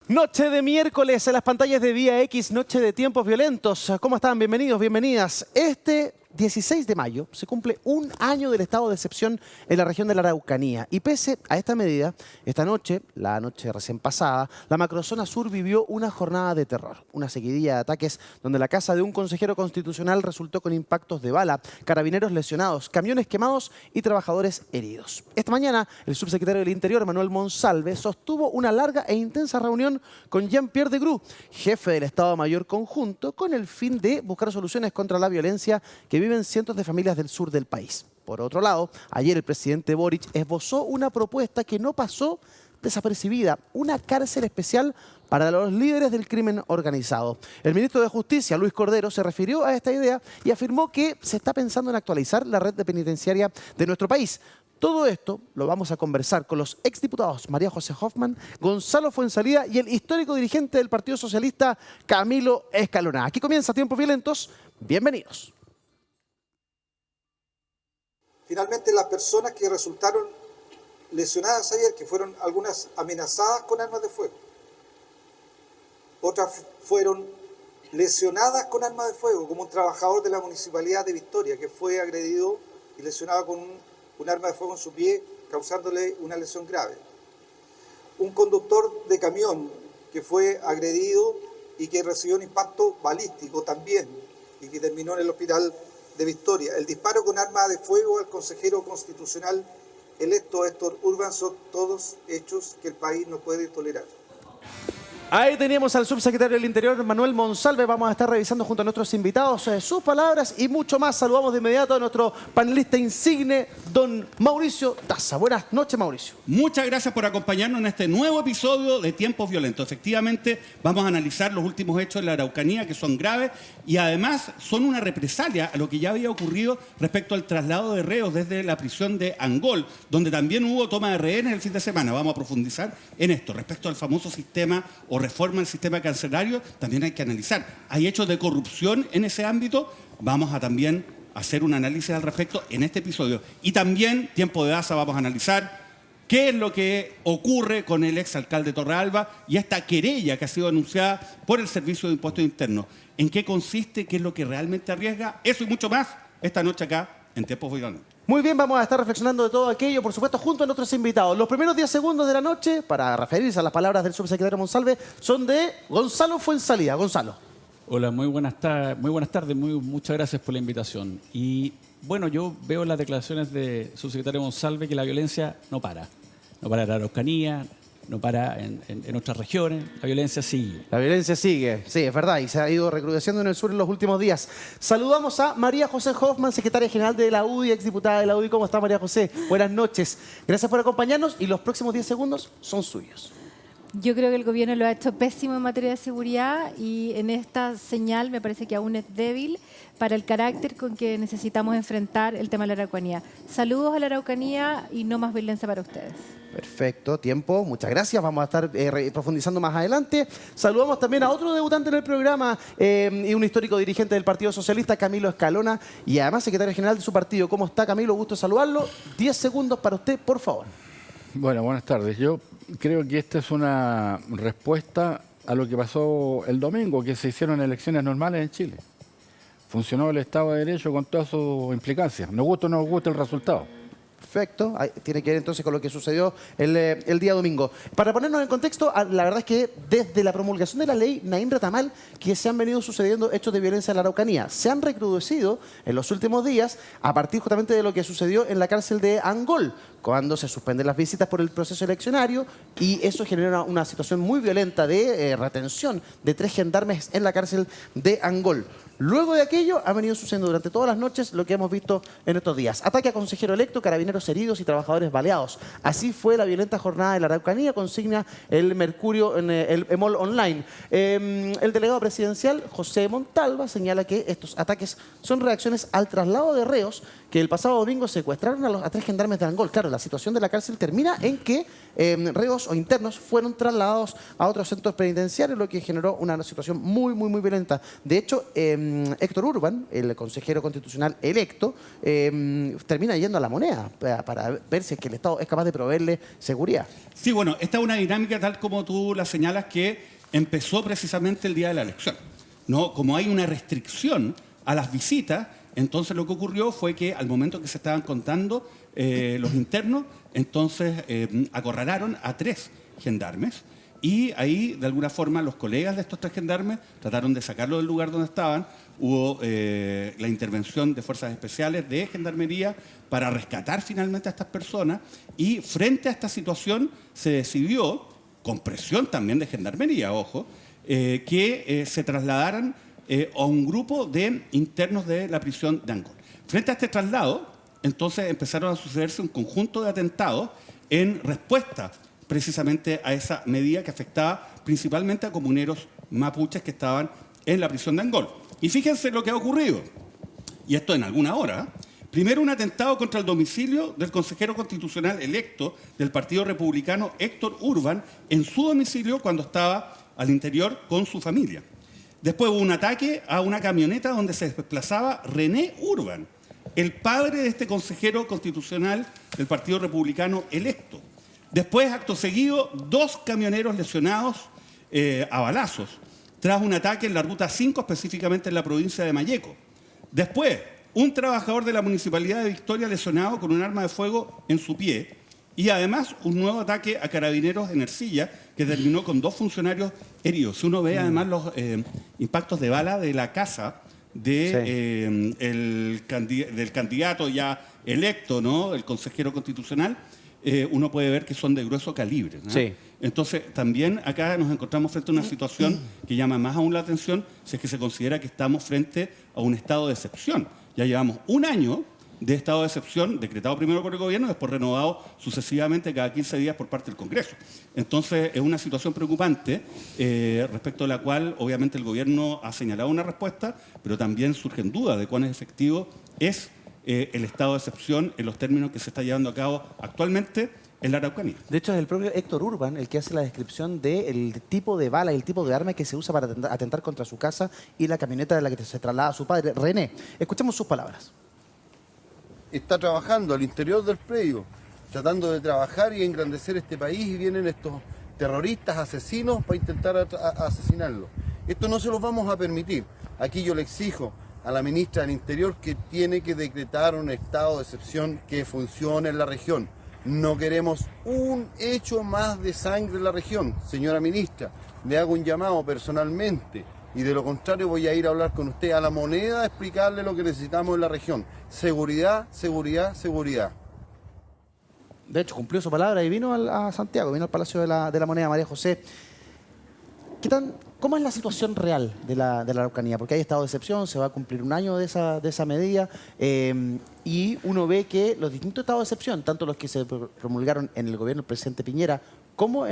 Noche de miércoles en las pantallas de Vía X, noche de tiempos violentos. ¿Cómo están? Bienvenidos, bienvenidas. Este 16 de mayo se cumple un año del estado de excepción en la región de la Araucanía. Y pese a esta medida, esta noche, la noche recién pasada, la macrozona sur vivió una jornada de terror. Una seguidilla de ataques donde la casa de un consejero constitucional resultó con impactos de bala, carabineros lesionados, camiones quemados y trabajadores heridos. Esta mañana, el subsecretario del Interior, Manuel Monsalve, sostuvo una larga e intensa reunión con Jean-Pierre de Groot, jefe del Estado Mayor Conjunto, con el fin de buscar soluciones contra la violencia que viven cientos de familias del sur del país. Por otro lado, ayer el presidente Boric esbozó una propuesta que no pasó desapercibida, una cárcel especial para los líderes del crimen organizado. El ministro de Justicia, Luis Cordero, se refirió a esta idea y afirmó que se está pensando en actualizar la red penitenciaria de nuestro país. Todo esto lo vamos a conversar con los exdiputados María José Hoffman, Gonzalo Fuenzalía y el histórico dirigente del Partido Socialista, Camilo Escalona. Aquí comienza Tiempos Violentos. Bienvenidos. Finalmente, las personas que resultaron lesionadas ayer, que fueron algunas amenazadas con armas de fuego, otras fueron lesionadas con armas de fuego, como un trabajador de la Municipalidad de Victoria, que fue agredido y lesionado con un arma de fuego en su pie, causándole una lesión grave. Un conductor de camión que fue agredido y que recibió un impacto balístico también, y que terminó en el hospital de Victoria. El disparo con arma de fuego al consejero constitucional electo Héctor Urban son todos hechos que el país no puede tolerar. Ahí teníamos al subsecretario del Interior, Manuel Monsalve. Vamos a estar revisando junto a nuestros invitados sus palabras y mucho más. Saludamos de inmediato a nuestro panelista insigne, don Mauricio Daza. Buenas noches, Mauricio. Muchas gracias por acompañarnos en este nuevo episodio de Tiempos Violentos. Efectivamente, vamos a analizar los últimos hechos en la Araucanía, que son graves y además son una represalia a lo que ya había ocurrido respecto al traslado de reos desde la prisión de Angol, donde también hubo toma de rehenes el fin de semana. Vamos a profundizar en esto. Respecto al famoso sistema o reforma del sistema carcelario, también hay que analizar. ¿Hay hechos de corrupción en ese ámbito? Vamos a también hacer un análisis al respecto en este episodio. Y también, Tiempo de Daza, vamos a analizar qué es lo que ocurre con el exalcalde Torrealba y esta querella que ha sido anunciada por el Servicio de Impuestos Internos. ¿En qué consiste? ¿Qué es lo que realmente arriesga? Eso y mucho más esta noche acá en Tiempos Violentos. Muy bien, vamos a estar reflexionando de todo aquello, por supuesto, junto a nuestros invitados. Los primeros 10 segundos de la noche, para referirse a las palabras del subsecretario Monsalve, son de Gonzalo Fuenzalía. Gonzalo. Hola, muy buenas tardes, muchas gracias por la invitación. Y bueno, yo veo en las declaraciones del subsecretario Monsalve que la violencia no para. No para en la Araucanía, no para en otras regiones, la violencia sigue. La violencia sigue, sí, es verdad, y se ha ido recrudeciendo en el sur en los últimos días. Saludamos a María José Hoffman, secretaria general de la UDI, exdiputada de la UDI. ¿Cómo está, María José? Buenas noches. Gracias por acompañarnos y los próximos 10 segundos son suyos. Yo creo que el gobierno lo ha hecho pésimo en materia de seguridad y en esta señal me parece que aún es débil para el carácter con que necesitamos enfrentar el tema de la Araucanía. Saludos a la Araucanía y no más violencia para ustedes. Perfecto, tiempo. Muchas gracias. Vamos a estar profundizando más adelante. Saludamos también a otro debutante en el programa y un histórico dirigente del Partido Socialista, Camilo Escalona, y además secretario general de su partido. ¿Cómo está, Camilo? Gusto saludarlo. 10 segundos para usted, por favor. Bueno, buenas tardes. Yo creo que esta es una respuesta a lo que pasó el domingo, que se hicieron elecciones normales en Chile. Funcionó el Estado de Derecho con todas sus implicancias. Nos gusta o no nos gusta el resultado. Perfecto. Tiene que ver entonces con lo que sucedió el día domingo. Para ponernos en contexto, la verdad es que desde la promulgación de la ley Naim Retamal, que se han venido sucediendo hechos de violencia en la Araucanía, se han recrudecido en los últimos días a partir justamente de lo que sucedió en la cárcel de Angol, cuando se suspenden las visitas por el proceso eleccionario y eso genera una situación muy violenta de retención de 3 gendarmes en la cárcel de Angol. Luego de aquello ha venido sucediendo durante todas las noches lo que hemos visto en estos días. Ataque a consejero electo, carabineros heridos y trabajadores baleados. Así fue la violenta jornada de la Araucanía, consigna el Mercurio en el EMOL Online. El delegado presidencial, José Montalva, señala que estos ataques son reacciones al traslado de reos que el pasado domingo secuestraron a 3 gendarmes de Angol. Claro, la situación de la cárcel termina en que reos o internos fueron trasladados a otros centros penitenciarios, lo que generó una situación muy violenta. De hecho, Héctor Urban, el consejero constitucional electo, termina yendo a La Moneda para ver si es que el Estado es capaz de proveerle seguridad. Sí, bueno, esta es una dinámica tal como tú la señalas que empezó precisamente el día de la elección, ¿no? Como hay una restricción a las visitas, entonces lo que ocurrió fue que al momento que se estaban contando los internos, entonces acorralaron a 3 gendarmes y ahí, de alguna forma, los colegas de estos 3 gendarmes trataron de sacarlo del lugar donde estaban. Hubo la intervención de fuerzas especiales de gendarmería para rescatar finalmente a estas personas y frente a esta situación se decidió, con presión también de gendarmería, ojo, que se trasladaran a un grupo de internos de la prisión de Angol. Frente a este traslado, entonces empezaron a sucederse un conjunto de atentados en respuesta precisamente a esa medida que afectaba principalmente a comuneros mapuches que estaban en la prisión de Angol. Y fíjense lo que ha ocurrido, y esto en alguna hora. Primero, un atentado contra el domicilio del consejero constitucional electo del Partido Republicano, Héctor Urban, en su domicilio cuando estaba al interior con su familia. Después hubo un ataque a una camioneta donde se desplazaba René Urban, el padre de este consejero constitucional del Partido Republicano electo. Después, acto seguido, 2 camioneros lesionados a balazos, tras un ataque en la Ruta 5, específicamente en la provincia de Malleco. Después, un trabajador de la Municipalidad de Victoria lesionado con un arma de fuego en su pie. Y además, un nuevo ataque a carabineros en Ercilla, que terminó con 2 funcionarios heridos. Uno ve además los impactos de bala de la casa del candidato ya electo, ¿no? El consejero constitucional. Uno puede ver que son de grueso calibre, ¿no? Sí. Entonces, también acá nos encontramos frente a una situación que llama más aún la atención si es que se considera que estamos frente a un estado de excepción. Ya llevamos un año de estado de excepción, decretado primero por el gobierno y después renovado sucesivamente cada 15 días por parte del Congreso. Entonces, es una situación preocupante respecto a la cual, obviamente, el gobierno ha señalado una respuesta, pero también surgen dudas de cuán efectivo es el estado de excepción en los términos que se está llevando a cabo actualmente en la Araucanía. De hecho, es el propio Héctor Urban el que hace la descripción del tipo de bala y el tipo de arma que se usa para atentar contra su casa y la camioneta de la que se traslada a su padre. René, escuchemos sus palabras. Está trabajando al interior del predio, tratando de trabajar y engrandecer este país, y vienen estos terroristas, asesinos, para intentar asesinarlo. Esto no se los vamos a permitir. Aquí yo le exijo a la ministra del Interior que tiene que decretar un estado de excepción que funcione en la región. No queremos un hecho más de sangre en la región. Señora ministra, le hago un llamado personalmente y de lo contrario voy a ir a hablar con usted a La Moneda a explicarle lo que necesitamos en la región. Seguridad, seguridad, seguridad. De hecho, cumplió su palabra y vino a Santiago, vino al Palacio de la Moneda. María José, ¿cómo es la situación real de la Araucanía? Porque hay estado de excepción, se va a cumplir un año de esa medida y uno ve que los distintos estados de excepción, tanto los que se promulgaron en el gobierno del presidente Piñera como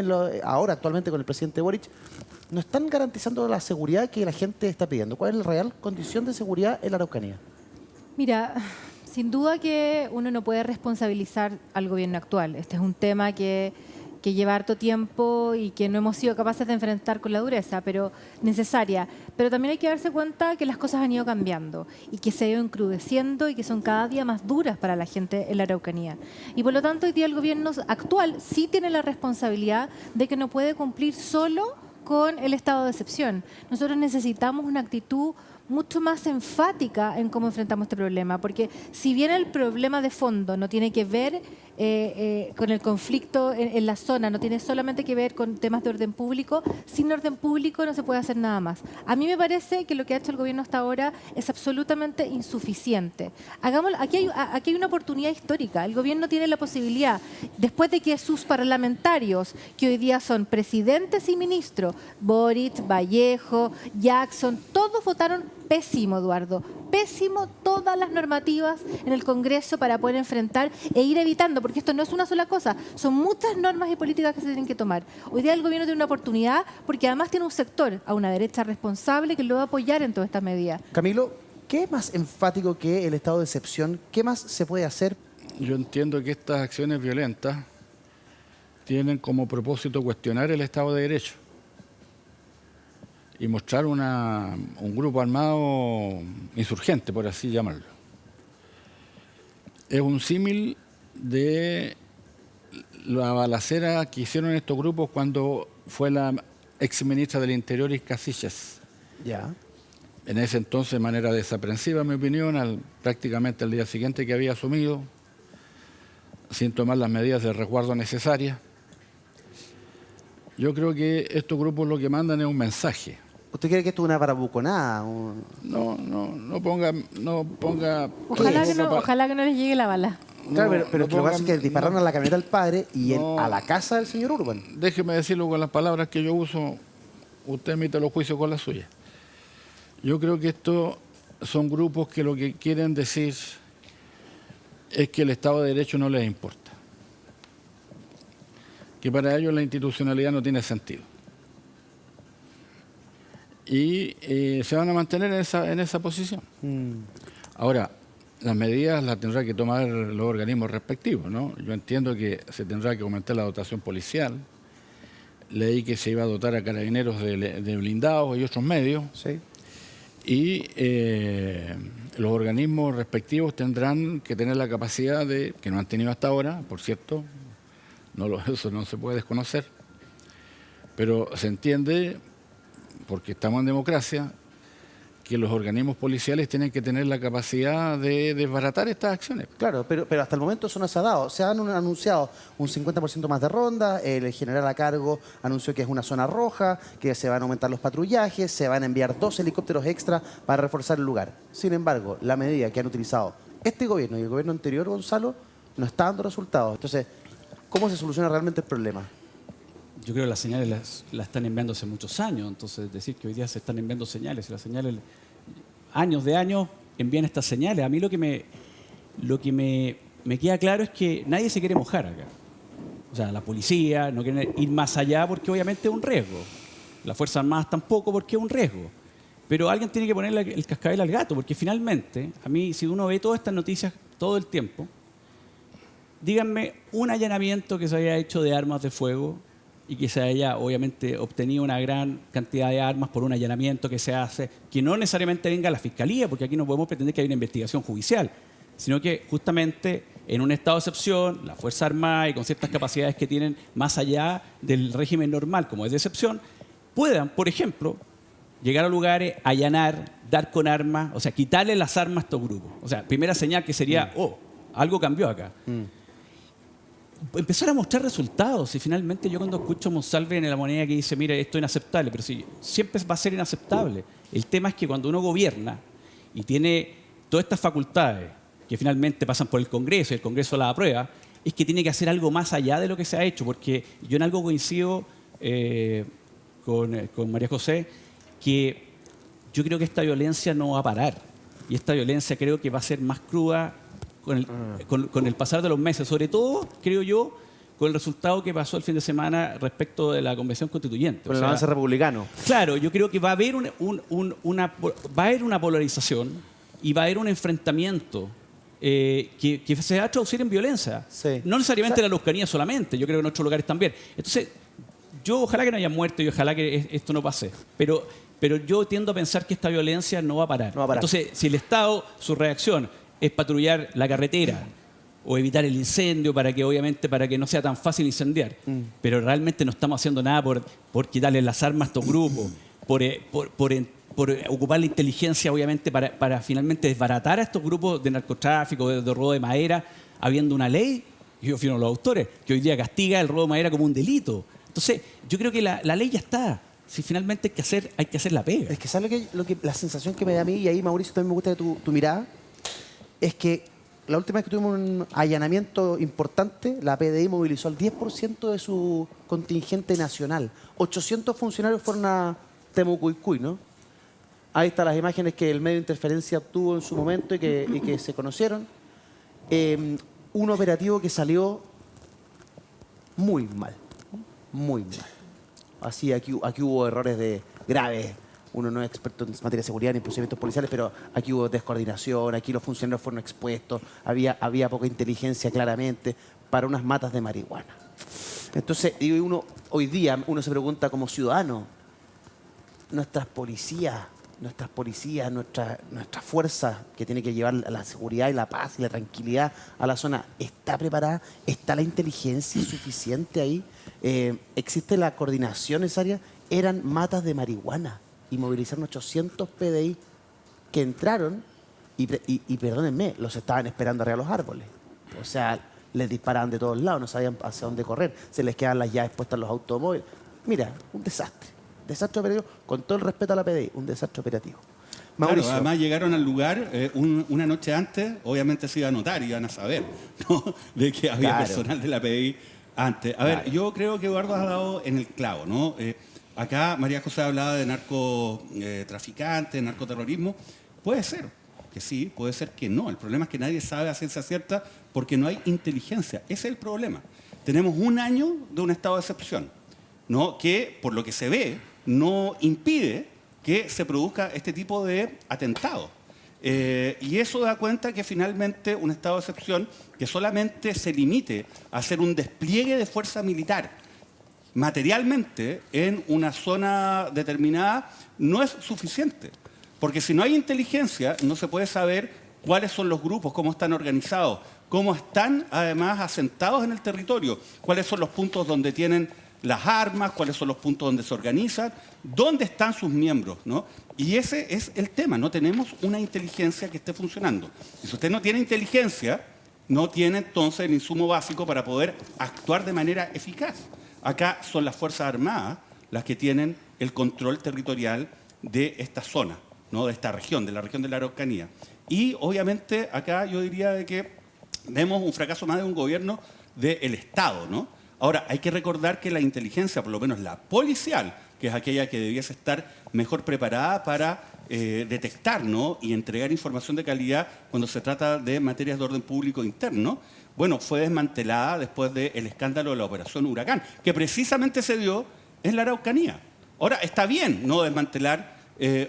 ahora actualmente con el presidente Boric, no están garantizando la seguridad que la gente está pidiendo. ¿Cuál es la real condición de seguridad en la Araucanía? Mira, sin duda que uno no puede responsabilizar al gobierno actual. Este es un tema que lleva harto tiempo y que no hemos sido capaces de enfrentar con la dureza, pero necesaria. Pero también hay que darse cuenta que las cosas han ido cambiando y que se han ido encrudeciendo y que son cada día más duras para la gente en la Araucanía. Y por lo tanto, hoy día el gobierno actual sí tiene la responsabilidad de que no puede cumplir solo con el estado de excepción. Nosotros necesitamos una actitud mucho más enfática en cómo enfrentamos este problema, porque si bien el problema de fondo no tiene que ver con el conflicto en la zona, no tiene solamente que ver con temas de orden público, sin orden público no se puede hacer nada más. A mí me parece que lo que ha hecho el gobierno hasta ahora es absolutamente insuficiente. Aquí hay una oportunidad histórica. El gobierno tiene la posibilidad, después de que sus parlamentarios, que hoy día son presidentes y ministros, Boric, Vallejo, Jackson, todos votaron pésimo, Eduardo, pésimo todas las normativas en el Congreso para poder enfrentar e ir evitando, porque esto no es una sola cosa, son muchas normas y políticas que se tienen que tomar. Hoy día el gobierno tiene una oportunidad porque además tiene un sector, a una derecha responsable, que lo va a apoyar en todas estas medidas. Camilo, ¿qué es más enfático que el estado de excepción? ¿Qué más se puede hacer? Yo entiendo que estas acciones violentas tienen como propósito cuestionar el Estado de Derecho. y mostrar un grupo armado insurgente, por así llamarlo. Es un símil de la balacera que hicieron estos grupos cuando fue la ex ministra del Interior, Casillas. Ya. En ese entonces, de manera desaprensiva, en mi opinión, prácticamente al día siguiente que había asumido, sin tomar las medidas de resguardo necesarias. Yo creo que estos grupos lo que mandan es un mensaje. ¿Usted cree que esto es una barabuconada? No ponga... Ojalá que no les llegue la bala. Claro, pero no lo que pasa es que pongan- dispararon a la camioneta del padre y No. a la casa del señor Urban. Déjeme decirlo con las palabras que yo uso, usted emite los juicios con las suyas. Yo creo que estos son grupos que lo que quieren decir es que el Estado de Derecho no les importa. Que para ellos la institucionalidad no tiene sentido. Y se van a mantener en esa posición. Ahora, las medidas las tendrá que tomar los organismos respectivos, ¿no? Yo entiendo que se tendrá que aumentar la dotación policial. Leí que se iba a dotar a carabineros de blindados y otros medios. Sí. Y los organismos respectivos tendrán que tener la capacidad que no han tenido hasta ahora, por cierto, eso no se puede desconocer, pero se entiende, porque estamos en democracia, que los organismos policiales tienen que tener la capacidad de desbaratar estas acciones. Claro, pero hasta el momento eso no se ha dado. Se han anunciado un 50% más de ronda, el general a cargo anunció que es una zona roja, que se van a aumentar los patrullajes, se van a enviar 2 helicópteros extra para reforzar el lugar. Sin embargo, la medida que han utilizado este gobierno y el gobierno anterior, Gonzalo, no está dando resultados. Entonces, ¿cómo se soluciona realmente el problema? Yo creo que las señales las están enviando hace muchos años, entonces decir que hoy día se están enviando señales, y las señales años de años envían estas señales. A mí lo que me queda claro es que nadie se quiere mojar acá. O sea, la policía no quiere ir más allá porque obviamente es un riesgo. Las Fuerzas Armadas tampoco porque es un riesgo. Pero alguien tiene que ponerle el cascabel al gato, porque finalmente, a mí, si uno ve todas estas noticias todo el tiempo, díganme un allanamiento que se haya hecho de armas de fuego y que se haya, obviamente, obtenido una gran cantidad de armas por un allanamiento que se hace, que no necesariamente venga a la Fiscalía, porque aquí no podemos pretender que haya una investigación judicial, sino que justamente en un estado de excepción, la Fuerza Armada y con ciertas capacidades que tienen más allá del régimen normal, como es de excepción, puedan, por ejemplo, llegar a lugares, allanar, dar con armas, o sea, quitarle las armas a estos grupos. O sea, primera señal que sería, algo cambió acá. Empezar a mostrar resultados. Y finalmente yo cuando escucho a Monsalve en La Moneda que dice, mira, esto es inaceptable, pero sí, siempre va a ser inaceptable. El tema es que cuando uno gobierna y tiene todas estas facultades que finalmente pasan por el Congreso y el Congreso las aprueba, es que tiene que hacer algo más allá de lo que se ha hecho, porque yo en algo coincido con María José, que yo creo que esta violencia no va a parar. Y esta violencia creo que va a ser más cruda con el pasar de los meses, sobre todo, creo yo, con el resultado que pasó el fin de semana respecto de la Convención Constituyente. Con el avance republicano. Claro, yo creo que va a haber una polarización y va a haber un enfrentamiento que se va a traducir en violencia. Sí. No necesariamente en la Araucanía solamente, yo creo que en otros lugares también. Entonces, yo ojalá que no haya muerto y ojalá que esto no pase, pero yo tiendo a pensar que esta violencia no va a parar. No va a parar. Entonces, si el Estado, su reacción es patrullar la carretera o evitar el incendio para que no sea tan fácil incendiar, pero realmente no estamos haciendo nada por quitarle las armas a estos grupos, por ocupar la inteligencia, obviamente, para finalmente desbaratar a estos grupos de narcotráfico, de robo de madera, habiendo una ley, y yo fui uno de los autores, que hoy día castiga el robo de madera como un delito. Entonces, yo creo que la ley ya está. Si finalmente hay que hacer la pega. Es que ¿sabes la sensación que me da a mí, y ahí Mauricio también me gusta de tu mirada, es que la última vez que tuvimos un allanamiento importante, la PDI movilizó al 10% de su contingente nacional. 800 funcionarios fueron a Temucuicui, ¿no? Ahí están las imágenes que el medio de interferencia obtuvo en su momento y que se conocieron. Un operativo que salió muy mal, muy mal. Así, aquí hubo errores graves. Uno no es experto en materia de seguridad ni en procedimientos policiales, pero aquí hubo descoordinación, aquí los funcionarios fueron expuestos, había poca inteligencia claramente para unas matas de marihuana. Entonces, hoy día uno se pregunta como ciudadano, nuestras policías, nuestra fuerza que tiene que llevar la seguridad y la paz y la tranquilidad a la zona, ¿está preparada? ¿Está la inteligencia suficiente ahí? ¿Existe la coordinación necesaria? Eran matas de marihuana y movilizaron 800 PDI que entraron y perdónenme, los estaban esperando arriba de los árboles. O sea, les disparaban de todos lados, no sabían hacia dónde correr, se les quedaban las llaves puestas en los automóviles. Mira, un desastre. Desastre operativo, con todo el respeto a la PDI, un desastre operativo. Mauricio. Claro, además llegaron al lugar una noche antes, obviamente se iba a notar, iban a saber, ¿no? De que había personal de la PDI antes. A ver, yo creo que Eduardo ha dado en el clavo, ¿no? Acá María José hablaba de narcotraficantes, narcoterrorismo. Puede ser que sí, puede ser que no. El problema es que nadie sabe a ciencia cierta porque no hay inteligencia. Ese es el problema. Tenemos un año de un estado de excepción, ¿no? Que, por lo que se ve, no impide que se produzca este tipo de atentados. Y eso da cuenta que finalmente un estado de excepción que solamente se limite a hacer un despliegue de fuerza militar materialmente en una zona determinada no es suficiente. Porque si no hay inteligencia, no se puede saber cuáles son los grupos, cómo están organizados, cómo están además asentados en el territorio, cuáles son los puntos donde tienen las armas, cuáles son los puntos donde se organizan, dónde están sus miembros, ¿no? Y ese es el tema, no tenemos una inteligencia que esté funcionando. Y si usted no tiene inteligencia, no tiene entonces el insumo básico para poder actuar de manera eficaz. Acá son las Fuerzas Armadas las que tienen el control territorial de esta zona, ¿no? De esta región, de la región de la Araucanía. Y obviamente acá yo diría de que vemos un fracaso más de un gobierno del Estado, ¿no? Ahora, hay que recordar que la inteligencia, por lo menos la policial, que es aquella que debiese estar mejor preparada para detectar, ¿no? Y entregar información de calidad cuando se trata de materias de orden público interno, bueno, fue desmantelada después del escándalo de la Operación Huracán, que precisamente se dio en la Araucanía. Ahora, está bien no desmantelar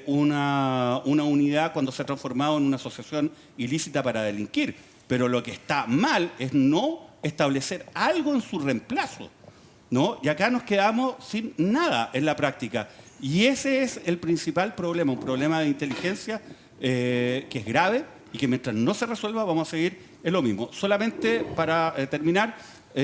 una unidad cuando se ha transformado en una asociación ilícita para delinquir, pero lo que está mal es no establecer algo en su reemplazo, ¿no? Y acá nos quedamos sin nada en la práctica. Y ese es el principal problema, un problema de inteligencia que es grave y que mientras no se resuelva vamos a seguir en lo mismo. Solamente para terminar,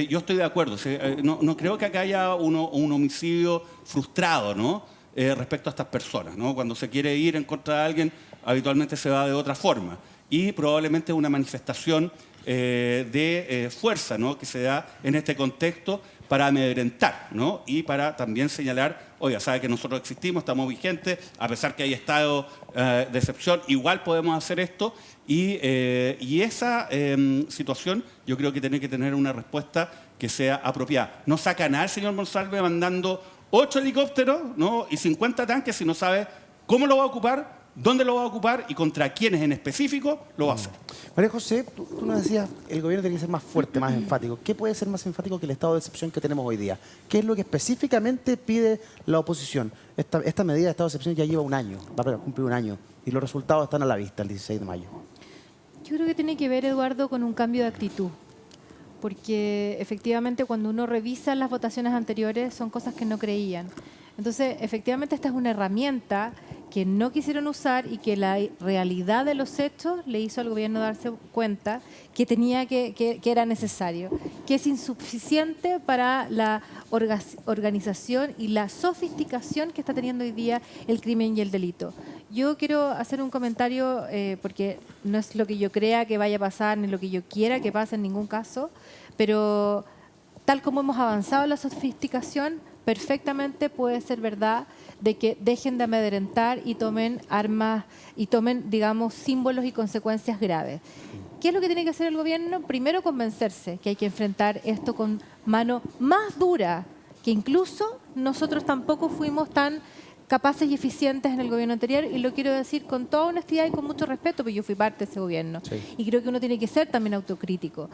yo estoy de acuerdo. No creo que acá haya un homicidio frustrado, ¿no? Respecto a estas personas, ¿no? Cuando se quiere ir en contra de alguien, habitualmente se va de otra forma. Y probablemente una manifestación de fuerza, ¿no? Que se da en este contexto para amedrentar, ¿no? Y para también señalar, oiga, sabe que nosotros existimos, estamos vigentes, a pesar que hay estado de excepción, igual podemos hacer esto. Y esa situación yo creo que tiene que tener una respuesta que sea apropiada. No saca nada el señor Monsalve mandando 8 helicópteros, ¿no? Y 50 tanques si no sabe cómo lo va a ocupar, dónde lo va a ocupar y contra quiénes en específico lo va a hacer. María José, tú nos decías, el gobierno tiene que ser más fuerte, más enfático. ¿Qué puede ser más enfático que el estado de excepción que tenemos hoy día? ¿Qué es lo que específicamente pide la oposición? Esta medida de estado de excepción ya lleva un año, va a cumplir un año, y los resultados están a la vista el 16 de mayo. Yo creo que tiene que ver, Eduardo, con un cambio de actitud. Porque efectivamente cuando uno revisa las votaciones anteriores son cosas que no creían. Entonces, efectivamente esta es una herramienta que no quisieron usar y que la realidad de los hechos le hizo al gobierno darse cuenta que que era necesario, que es insuficiente para la organización y la sofisticación que está teniendo hoy día el crimen y el delito. Yo quiero hacer un comentario porque no es lo que yo crea que vaya a pasar ni lo que yo quiera que pase en ningún caso, pero tal como hemos avanzado en la sofisticación, perfectamente puede ser verdad de que dejen de amedrentar y tomen armas y tomen, digamos, símbolos y consecuencias graves. ¿Qué es lo que tiene que hacer el gobierno? Primero, convencerse que hay que enfrentar esto con mano más dura, que incluso nosotros tampoco fuimos tan capaces y eficientes en el gobierno anterior, y lo quiero decir con toda honestidad y con mucho respeto, porque yo fui parte de ese gobierno. Sí. Y creo que uno tiene que ser también autocrítico.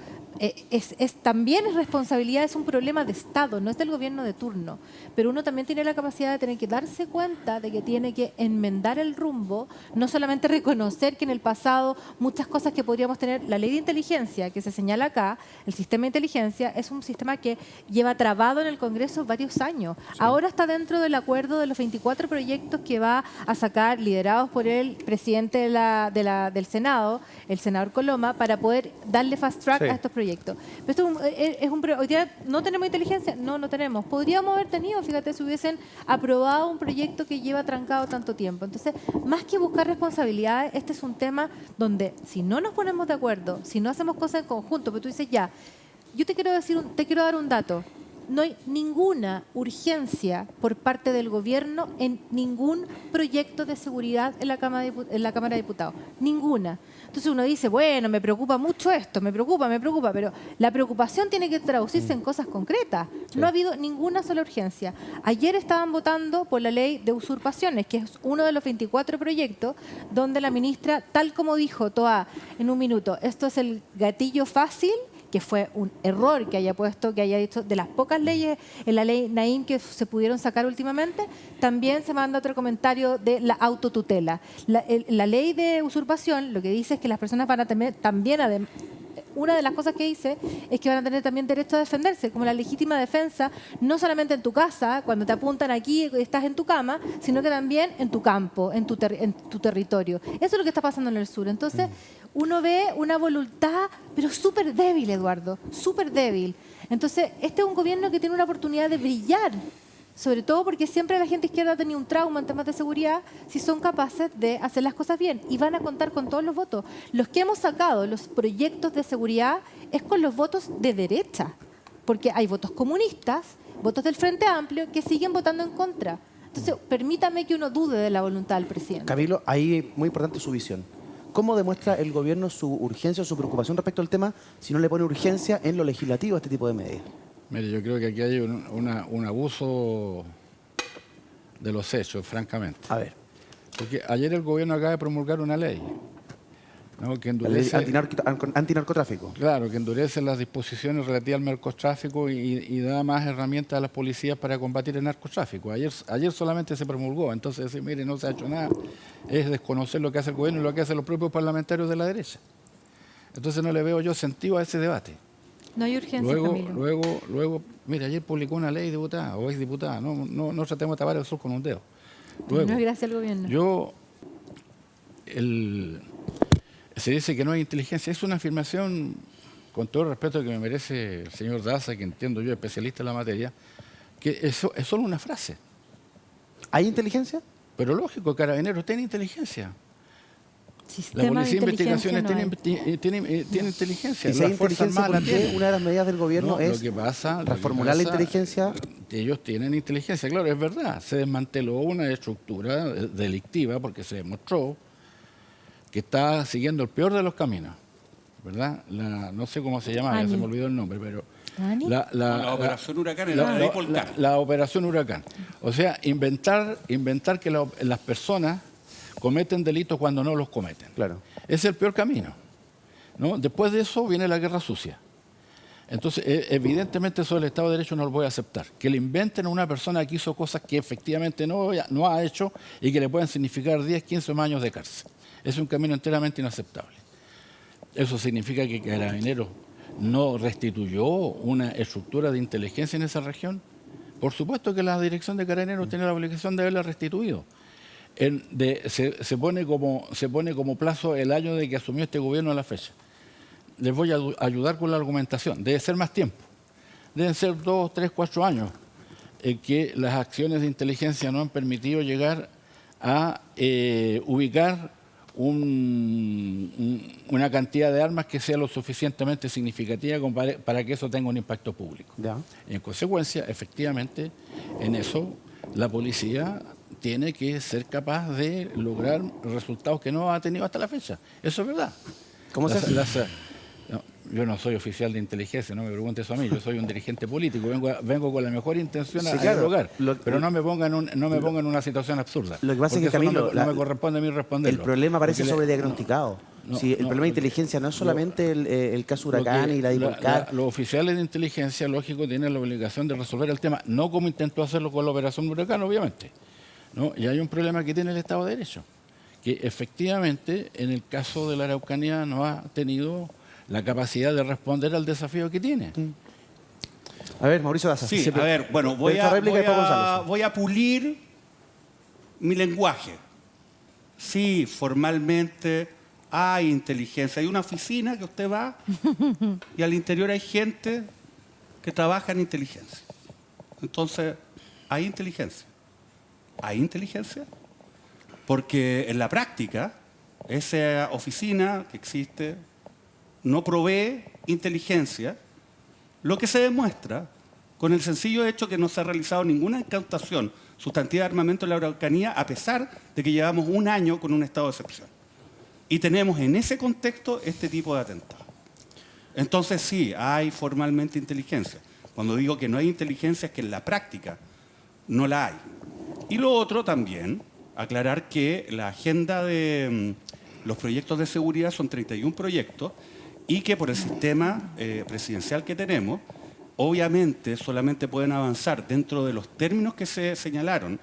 También es responsabilidad, es un problema de Estado, no es del gobierno de turno. Pero uno también tiene la capacidad de tener que darse cuenta de que tiene que enmendar el rumbo, no solamente reconocer que en el pasado muchas cosas que podríamos tener, la ley de inteligencia que se señala acá, el sistema de inteligencia, es un sistema que lleva trabado en el Congreso varios años. Sí. Ahora está dentro del acuerdo de los 24 24 proyectos que va a sacar, liderados por el presidente del Senado, el senador Coloma, para poder darle fast track a estos proyectos. Pero esto hoy día no tenemos inteligencia, no tenemos. Podríamos haber tenido, fíjate, si hubiesen aprobado un proyecto que lleva trancado tanto tiempo. Entonces, más que buscar responsabilidades, este es un tema donde si no nos ponemos de acuerdo, si no hacemos cosas en conjunto, pero tú dices ya, yo te quiero dar un dato. No hay ninguna urgencia por parte del gobierno en ningún proyecto de seguridad en la Cámara de Diputados. Ninguna. Entonces uno dice, bueno, me preocupa mucho esto, me preocupa, pero la preocupación tiene que traducirse en cosas concretas. No ha habido ninguna sola urgencia. Ayer estaban votando por la ley de usurpaciones, que es uno de los 24 proyectos donde la ministra, tal como dijo Toa en un minuto, esto es el gatillo fácil, que fue un error que haya dicho, de las pocas leyes en la ley Naim que se pudieron sacar últimamente. También se manda otro comentario de la autotutela. La ley de usurpación lo que dice es que las personas van a tener también, una de las cosas que dice es que van a tener también derecho a defenderse, como la legítima defensa, no solamente en tu casa, cuando te apuntan aquí y estás en tu cama, sino que también en tu campo, en tu territorio. Eso es lo que está pasando en el sur. Entonces, uno ve una voluntad, pero súper débil, Eduardo, súper débil. Entonces, este es un gobierno que tiene una oportunidad de brillar, sobre todo porque siempre la gente izquierda ha tenido un trauma en temas de seguridad, si son capaces de hacer las cosas bien. Y van a contar con todos los votos. Los que hemos sacado, los proyectos de seguridad, es con los votos de derecha. Porque hay votos comunistas, votos del Frente Amplio, que siguen votando en contra. Entonces, permítame que uno dude de la voluntad del presidente. Camilo, ahí muy importante su visión. ¿Cómo demuestra el gobierno su urgencia o su preocupación respecto al tema si no le pone urgencia en lo legislativo a este tipo de medidas? Mire, yo creo que aquí hay un abuso de los hechos, francamente. A ver. Porque ayer el gobierno acaba de promulgar una ley, ¿no?, que endurece, la ley antinarcotráfico. Claro, que endurece las disposiciones relativas al narcotráfico y da más herramientas a las policías para combatir el narcotráfico. Ayer solamente se promulgó, entonces decir, mire, no se ha hecho nada, es desconocer lo que hace el gobierno y lo que hacen los propios parlamentarios de la derecha. Entonces no le veo yo sentido a ese debate. No hay urgencia, Camilo. Luego, mira, ayer publicó una ley diputada o exdiputada, no tratemos de tapar el sol con un dedo. Luego, no es gracias al gobierno. Se dice que no hay inteligencia. Es una afirmación, con todo el respeto que me merece el señor Daza, que entiendo yo, especialista en la materia, que eso es solo una frase. ¿Hay inteligencia? Pero lógico, Carabineros tiene inteligencia. La Sistema Policía de de Investigaciones inteligencia tiene inteligencia. Y si hay Las Fuerzas inteligencia, Armadas ¿por qué una de las medidas del gobierno es reformular la inteligencia? Ellos tienen inteligencia, claro, es verdad. Se desmanteló una estructura delictiva porque se demostró que está siguiendo el peor de los caminos, ¿verdad? No sé cómo se llama, ya se me olvidó el nombre, pero... La Operación Huracán, la ley Polcar. La Operación Huracán. O sea, inventar que las personas cometen delitos cuando no los cometen. Claro. Es el peor camino, ¿no? Después de eso viene la guerra sucia. Entonces, evidentemente eso del Estado de Derecho no lo voy a aceptar. Que le inventen a una persona que hizo cosas que efectivamente no ha hecho y que le pueden significar 10, 15 o más años de cárcel. Es un camino enteramente inaceptable. Eso significa que Carabineros no restituyó una estructura de inteligencia en esa región. Por supuesto que la dirección de Carabineros tiene la obligación de haberla restituido. Se pone como plazo el año de que asumió este gobierno a la fecha. Les voy a ayudar con la argumentación. Debe ser más tiempo. Deben ser 2, 3, 4 años en que las acciones de inteligencia no han permitido llegar a ubicar una cantidad de armas que sea lo suficientemente significativa para que eso tenga un impacto público. Ya. En consecuencia, efectivamente, en eso la policía tiene que ser capaz de lograr resultados que no ha tenido hasta la fecha. Eso es verdad. ¿Cómo se hace? Yo no soy oficial de inteligencia, no me pregunte eso a mí. Yo soy un dirigente político, vengo con la mejor intención a dialogar, pero no me pongan en una situación absurda. Lo que pasa es que, Camilo, no me corresponde a mí responderlo. El problema parece sobrediagnosticado. El problema de inteligencia no es solamente el caso Huracán y la Dipolcar. Los oficiales de inteligencia, lógico, tienen la obligación de resolver el tema, no como intentó hacerlo con la Operación Huracán, obviamente, ¿no? Y hay un problema que tiene el Estado de Derecho, que efectivamente en el caso de la Araucanía no ha tenido la capacidad de responder al desafío que tiene. A ver, Mauricio Daza. Sí, a ver, bueno, voy a pulir mi lenguaje. Sí, formalmente hay inteligencia. Hay una oficina que usted va y al interior hay gente que trabaja en inteligencia. Entonces, ¿hay inteligencia? ¿Hay inteligencia? Porque en la práctica, esa oficina que existe no provee inteligencia, lo que se demuestra con el sencillo hecho que no se ha realizado ninguna incautación sustantiva de armamento en la Araucanía, a pesar de que llevamos un año con un estado de excepción. Y tenemos en ese contexto este tipo de atentados. Entonces sí, hay formalmente inteligencia. Cuando digo que no hay inteligencia es que en la práctica no la hay. Y lo otro también, aclarar que la agenda de los proyectos de seguridad son 31 proyectos y que por el sistema presidencial que tenemos, obviamente solamente pueden avanzar dentro de los términos que se señalaron,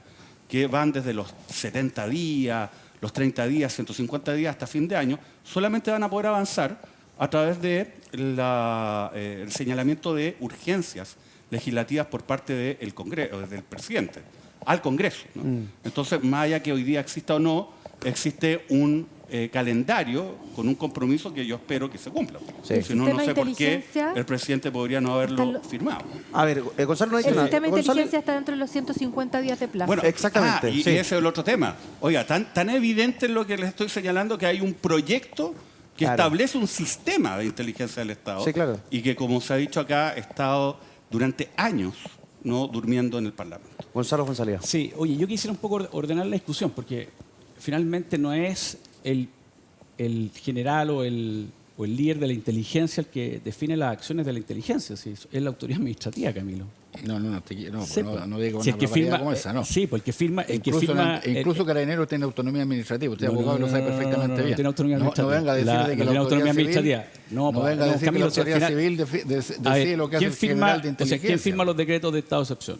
que van desde los 70 días, los 30 días, 150 días hasta fin de año, solamente van a poder avanzar a través de el señalamiento de urgencias legislativas por parte del Congreso, del presidente, al Congreso, ¿no? Entonces, más allá que hoy día exista o no, existe un calendario con un compromiso que yo espero que se cumpla. Sí. Si no, no sé por qué el presidente podría no haberlo firmado. A ver, Gonzalo no ha dicho El nada. sistema de Gonzalo- inteligencia está dentro de los 150 días de plazo. Bueno, Exactamente, y sí. ese es el otro tema. Oiga, tan evidente es lo que les estoy señalando que hay un proyecto que Claro. establece un sistema de inteligencia del Estado. Sí, claro. Y que, como se ha dicho acá, ha estado durante años no durmiendo en el Parlamento. Gonzalo Fonsalía. Sí, oye, yo quisiera un poco ordenar la discusión, porque finalmente no es el general o el líder de la inteligencia el que define las acciones de la inteligencia, sí, es la autoridad administrativa, Camilo. No Sí, no diga si una el que barbaridad firma, como esa, no. sí, pues el que firma, Incluso Carabineros tiene autonomía administrativa. Usted, abogado, lo sabe perfectamente bien. tiene autonomía No administrativa. venga a decir de que tiene la autonomía autoridad civil... administrativa. No, No venga a decir que la Camilo, si al autoridad final- civil A ver, decide lo que hace ¿quién el firma, general de o sea, inteligencia. ¿quién firma los decretos de estado de excepción?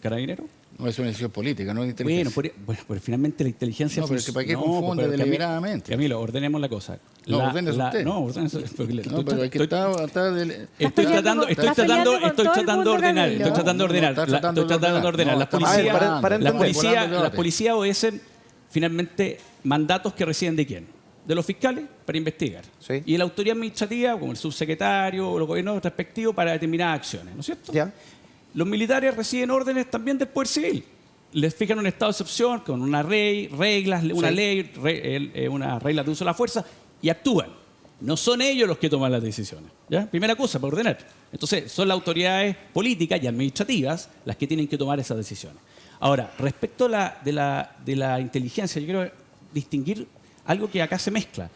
¿Carabinero? No es una decisión política, no es Bueno, inteligencia. pero finalmente la inteligencia... No, pero es que ¿para qué no, confunde pero deliberadamente? Camilo, ordenemos la cosa. No, ordénese usted. No, ordénese, porque No, pero hay que estar... Estoy tratando de Estás peleando con todo el mundo, ordenar, Camilo. estoy tratando de ordenar. No, está tratando Estoy tratando de de ordenar. ordenar. Las No, policías, a ver, para las entender. policías, Volando el obedecen finalmente mandatos que reciben de quién? De los fiscales para investigar. Sí. Y la autoridad administrativa, como el subsecretario o los gobiernos respectivos, para determinadas acciones, ¿no es cierto? Ya. Los militares reciben órdenes también del Poder Civil. Les fijan un estado de excepción con una reglas, una Sí. ley, una regla de uso de la fuerza y actúan. No son ellos los que toman las decisiones. ¿Ya? Primera cosa, para ordenar. Entonces, son las autoridades políticas y administrativas las que tienen que tomar esas decisiones. Ahora, respecto a de la inteligencia, yo quiero distinguir algo que acá se mezcla.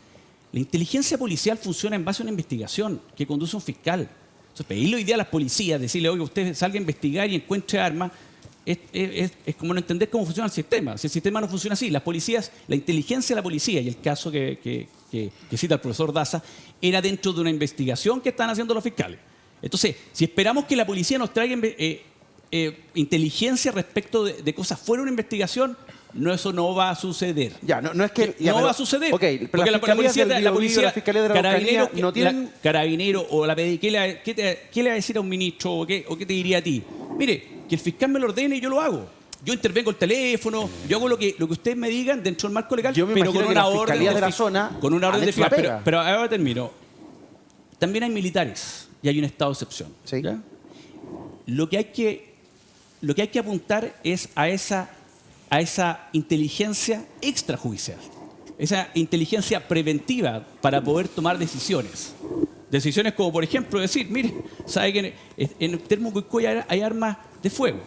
La inteligencia policial funciona en base a una investigación que conduce un fiscal. Entonces, pedirle hoy día a las policías, decirle, oye, usted salga a investigar y encuentre armas, es como no entender cómo funciona el sistema. Si el sistema no funciona así, las policías, la inteligencia de la policía, y el caso que cita el profesor Daza, era dentro de una investigación que están haciendo los fiscales. Entonces, si esperamos que la policía nos traiga inteligencia respecto de cosas fuera de una investigación, eso no va a suceder. Ya, no es que... No va a suceder. Ok, pero Porque las fiscalías del Biobío, la Fiscalía de la Araucanía no tienen... Carabinero o la PDI, ¿qué le va a decir a un ministro o qué te diría a ti? Mire, que el fiscal me lo ordene y yo lo hago. Yo intervengo el teléfono, yo hago lo que ustedes me digan dentro del marco legal, Yo me pero imagino con que una las orden fiscalías de la fi- zona con una orden han de hecho la fiscal. pega. Pero ahora termino. También hay militares y hay un estado de excepción. Sí. ¿Ya? Lo que hay que apuntar es a esa inteligencia extrajudicial, esa inteligencia preventiva para poder tomar decisiones. Decisiones como, por ejemplo, decir, mire, ¿sabe que en Termocuiccoy hay armas de fuego?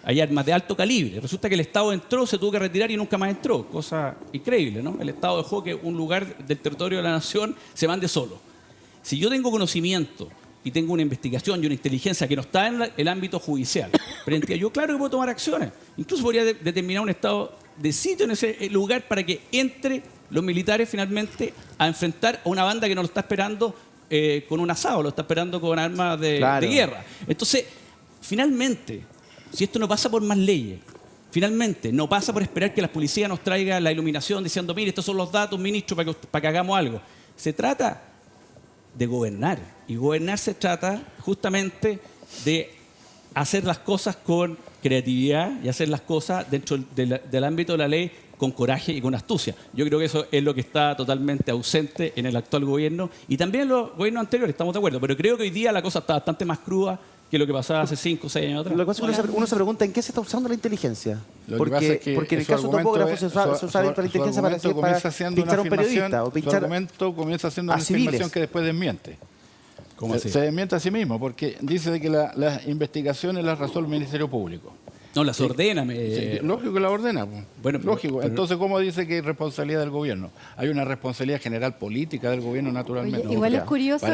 Hay armas de alto calibre. Resulta que el Estado entró, se tuvo que retirar y nunca más entró. Cosa increíble, ¿no? El Estado dejó que un lugar del territorio de la nación se mande solo. Si yo tengo conocimiento y tengo una investigación y una inteligencia que no está en el ámbito judicial, frente a yo, claro que puedo tomar acciones. Incluso podría determinar un estado de sitio en ese lugar para que entre los militares finalmente a enfrentar a una banda que no lo está esperando con un asado, lo está esperando con armas de guerra. Entonces, finalmente, si esto no pasa por más leyes, finalmente no pasa por esperar que la policía nos traiga la iluminación diciendo, mire, estos son los datos, ministro, para que hagamos algo. Se trata de gobernar. Y gobernar se trata justamente de hacer las cosas con creatividad y hacer las cosas dentro del ámbito de la ley con coraje y con astucia. Yo creo que eso es lo que está totalmente ausente en el actual gobierno y también en los gobiernos anteriores, estamos de acuerdo, pero creo que hoy día la cosa está bastante más cruda que lo que pasaba hace 5 o 6 años atrás. Lo que pasa es que uno se pregunta en qué se está usando la inteligencia. Lo que pasa es que porque en el su caso de argumento topógrafo se usa la inteligencia para pinchar a un periodista o Su pinchar argumento comienza siendo a una civiles. afirmación que después desmiente. ¿Cómo así? Se desmiente a sí mismo porque dice de que las investigaciones las resuelve el Ministerio Público. No, las ordena. Sí, lógico que la ordena. Bueno, lógico. pero- Entonces, ¿cómo dice que hay responsabilidad del gobierno? Hay una responsabilidad general política del gobierno, naturalmente. Oye, igual es curioso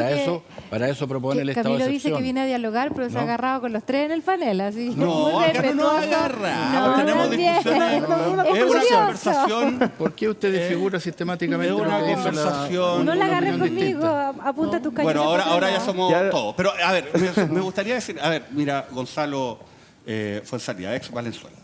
Para eso propone que el estado de Camilo dice excepción. que viene a dialogar, pero se ha ¿No? agarrado con los tres en el panel, así. No, muy acá no nos respetuoso. agarra. No, Tenemos también. discusiones. Es una curioso. conversación. ¿Por qué usted desfigura sistemáticamente es una lo que dice conversación. No la una agarres opinión conmigo, distinta? apunta tus cañones. Bueno, por ahora otro ya lado. somos Ya- todos. Pero, a ver, me gustaría decir, a ver, mira, Gonzalo Fuenzalía, ex Valenzuela.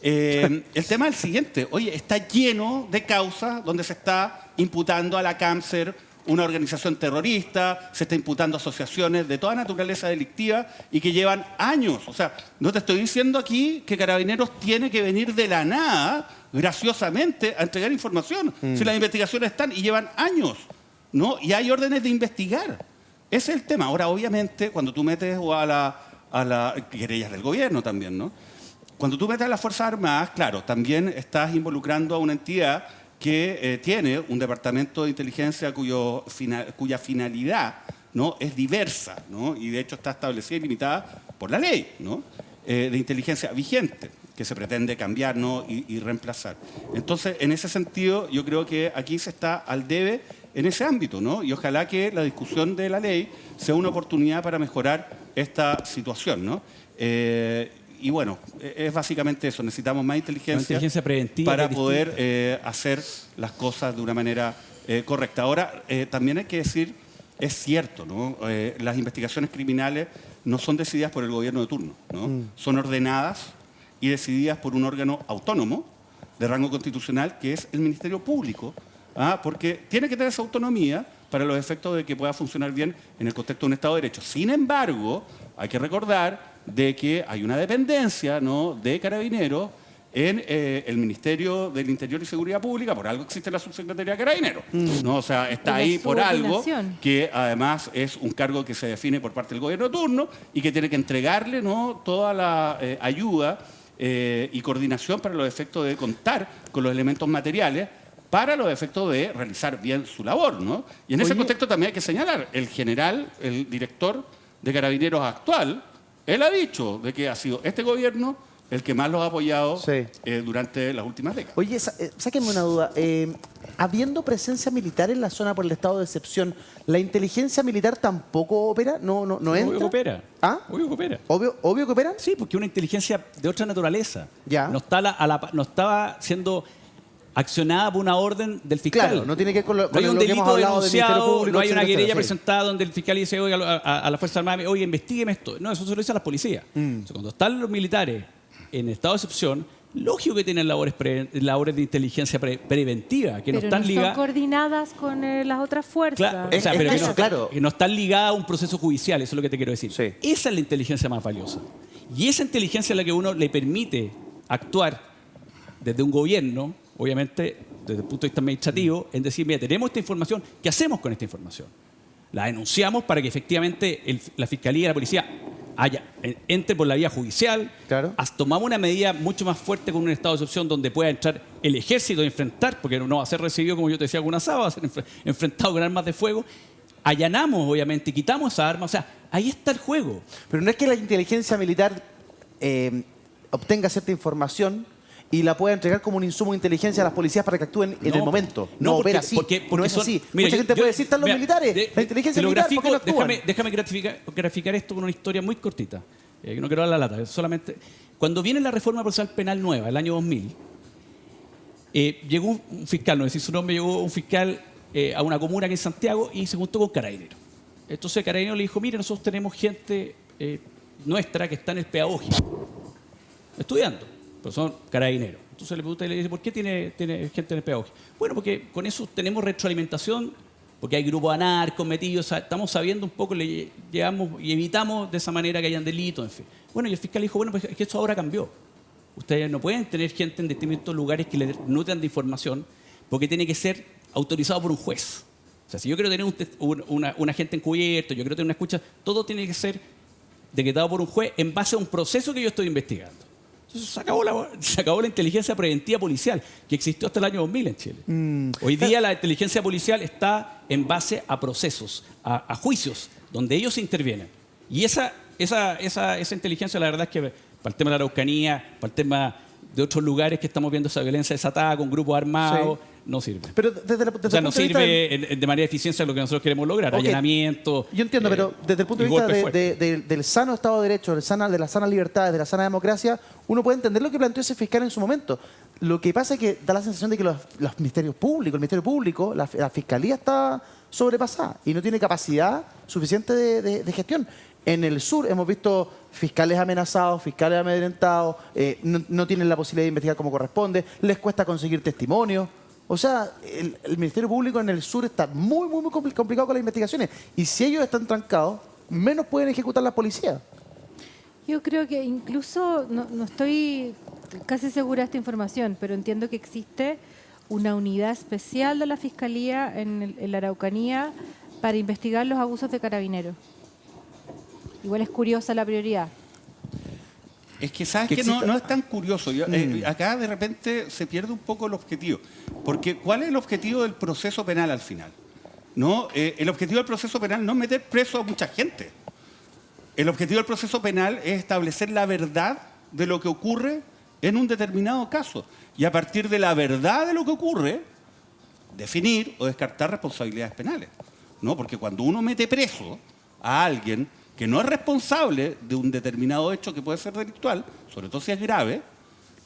El tema es el siguiente. Oye, está lleno de causas donde se está imputando a la Cáncer una organización terrorista, se está imputando asociaciones de toda naturaleza delictiva y que llevan años. O sea, no te estoy diciendo aquí que Carabineros tiene que venir de la nada, graciosamente, a entregar información. Si las investigaciones están y llevan años, ¿no? Y hay órdenes de investigar. Ese es el tema. Ahora, obviamente, cuando tú metes a la querellas del gobierno también, ¿no? Cuando tú metes a las Fuerzas Armadas, claro, también estás involucrando a una entidad que tiene un departamento de inteligencia cuya finalidad, ¿no?, es diversa, ¿no? Y de hecho está establecida y limitada por la ley, ¿no?, de inteligencia vigente, que se pretende cambiar, ¿no?, y reemplazar. Entonces, en ese sentido, yo creo que aquí se está al debe en ese ámbito, ¿no? Y ojalá que la discusión de la ley sea una oportunidad para mejorar esta situación, ¿no? Y bueno, es básicamente eso. Necesitamos más inteligencia preventiva para que es poder hacer las cosas de una manera correcta. Ahora, también hay que decir, es cierto, ¿no? Las investigaciones criminales no son decididas por el gobierno de turno, ¿no? Son ordenadas y decididas por un órgano autónomo de rango constitucional que es el Ministerio Público, porque tiene que tener esa autonomía para los efectos de que pueda funcionar bien en el contexto de un Estado de Derecho. Sin embargo, hay que recordar de que hay una dependencia, ¿no?, de Carabineros en el Ministerio del Interior y Seguridad Pública. Por algo existe la Subsecretaría de Carabineros, ¿no? O sea, está La ahí por algo subordinación. que además es un cargo que se define por parte del gobierno de turno y que tiene que entregarle, ¿no?, toda la ayuda y coordinación para los efectos de contar con los elementos materiales para los efectos de realizar bien su labor, ¿no? Y en ese contexto también hay que señalar, el general, el director de Carabineros actual, él ha dicho de que ha sido este gobierno el que más los ha apoyado Sí. durante las últimas décadas. Oye, sáquenme una duda. Habiendo presencia militar en la zona por el estado de excepción, ¿la inteligencia militar tampoco opera? ¿No entra? Obvio que opera. ¿Ah? Obvio que opera. ¿Obvio que opera? Sí, porque una inteligencia de otra naturaleza. Ya. No estaba siendo accionada por una orden del fiscal. Claro, no tiene que ver con lo, No hay con un lo que hemos delito hablado del Ministerio denunciado, Público, no hay una etcétera, querella etcétera, sí. presentada donde el fiscal dice, oiga, a la Fuerza Armada, oye, investígueme esto. No, eso se lo dice a las policías. Entonces, cuando están los militares en estado de excepción, lógico que tienen labores de inteligencia preventiva, que no Pero están no ligadas. son coordinadas con las otras fuerzas. Claro, Es- pero eso, que no, claro. que no están ligadas a un proceso judicial, eso es lo que te quiero decir. Sí. Esa es la inteligencia más valiosa. Y esa inteligencia es la que uno le permite actuar desde un gobierno, obviamente, desde el punto de vista administrativo, en decir, mira, tenemos esta información, ¿qué hacemos con esta información? La denunciamos para que efectivamente la Fiscalía y la Policía entre por la vía judicial. Claro. Tomamos una medida mucho más fuerte con un estado de excepción donde pueda entrar el ejército a enfrentar, porque no va a ser recibido, como yo te decía, con una asada, va a ser enfrentado con armas de fuego. Allanamos, obviamente, y quitamos esa arma. O sea, ahí está el juego. Pero no es que la inteligencia militar obtenga cierta información y la pueda entregar como un insumo de inteligencia a las policías para que actúen en el momento. No opera así. No es así. Mucha gente puede decir, están los militares, la inteligencia militar, ¿por qué no actúan? Déjame graficar esto con una historia muy cortita. Que no quiero dar la lata. Solamente, cuando viene la reforma procesal penal nueva, el año 2000, llegó un fiscal, no decir su nombre, llegó un fiscal a una comuna aquí en Santiago y se juntó con Carabineros. Entonces Carabineros le dijo, mire, nosotros tenemos gente nuestra que está en el pedagógico, estudiando, pero son Carabineros. Entonces le pregunta y le dice, ¿por qué tiene gente en el pedagógico? Bueno, porque con eso tenemos retroalimentación porque hay grupos anarcos metidos, o sea, estamos sabiendo un poco, le llevamos y evitamos de esa manera que hayan delitos, en fin. Bueno, y el fiscal dijo, bueno, pues es que esto ahora cambió. Ustedes no pueden tener gente en distintos lugares que le nutran de información porque tiene que ser autorizado por un juez. O sea, si yo quiero tener un agente encubierto, yo quiero tener una escucha, todo tiene que ser decretado por un juez en base a un proceso que yo estoy investigando. Entonces se acabó la inteligencia preventiva policial que existió hasta el año 2000 en Chile. Hoy día la inteligencia policial está en base a procesos, a juicios, donde ellos intervienen. Y esa inteligencia, la verdad es que para el tema de la Araucanía, para el tema de otros lugares que estamos viendo esa violencia desatada con grupos armados, no sirve. Pero desde el punto no de vista sirve de manera de eficiencia lo que nosotros queremos lograr, Ok. allanamiento. Yo entiendo, pero desde el punto de y vista golpes fuertes. del sano Estado de Derecho, de las sanas libertades, de la sana democracia, uno puede entender lo que planteó ese fiscal en su momento. Lo que pasa es que da la sensación de que los ministerios públicos, el Ministerio Público, la Fiscalía está sobrepasada y no tiene capacidad suficiente de gestión. En el sur hemos visto fiscales amenazados, fiscales amedrentados, no tienen la posibilidad de investigar como corresponde, les cuesta conseguir testimonios. O sea, el Ministerio Público en el sur está muy complicado con las investigaciones. Y si ellos están trancados, menos pueden ejecutar la policía. Yo creo que incluso, no estoy casi segura de esta información, pero entiendo que existe una unidad especial de la Fiscalía en la Araucanía para investigar los abusos de carabineros. Igual es curiosa la prioridad. Es que, ¿sabes Que qué? exista- No es tan curioso. Acá de repente se pierde un poco el objetivo. Porque ¿cuál es el objetivo del proceso penal al final? ¿No? El objetivo del proceso penal no es meter preso a mucha gente. El objetivo del proceso penal es establecer la verdad de lo que ocurre en un determinado caso. Y a partir de la verdad de lo que ocurre, definir o descartar responsabilidades penales. ¿No? Porque cuando uno mete preso a alguien que no es responsable de un determinado hecho que puede ser delictual, sobre todo si es grave,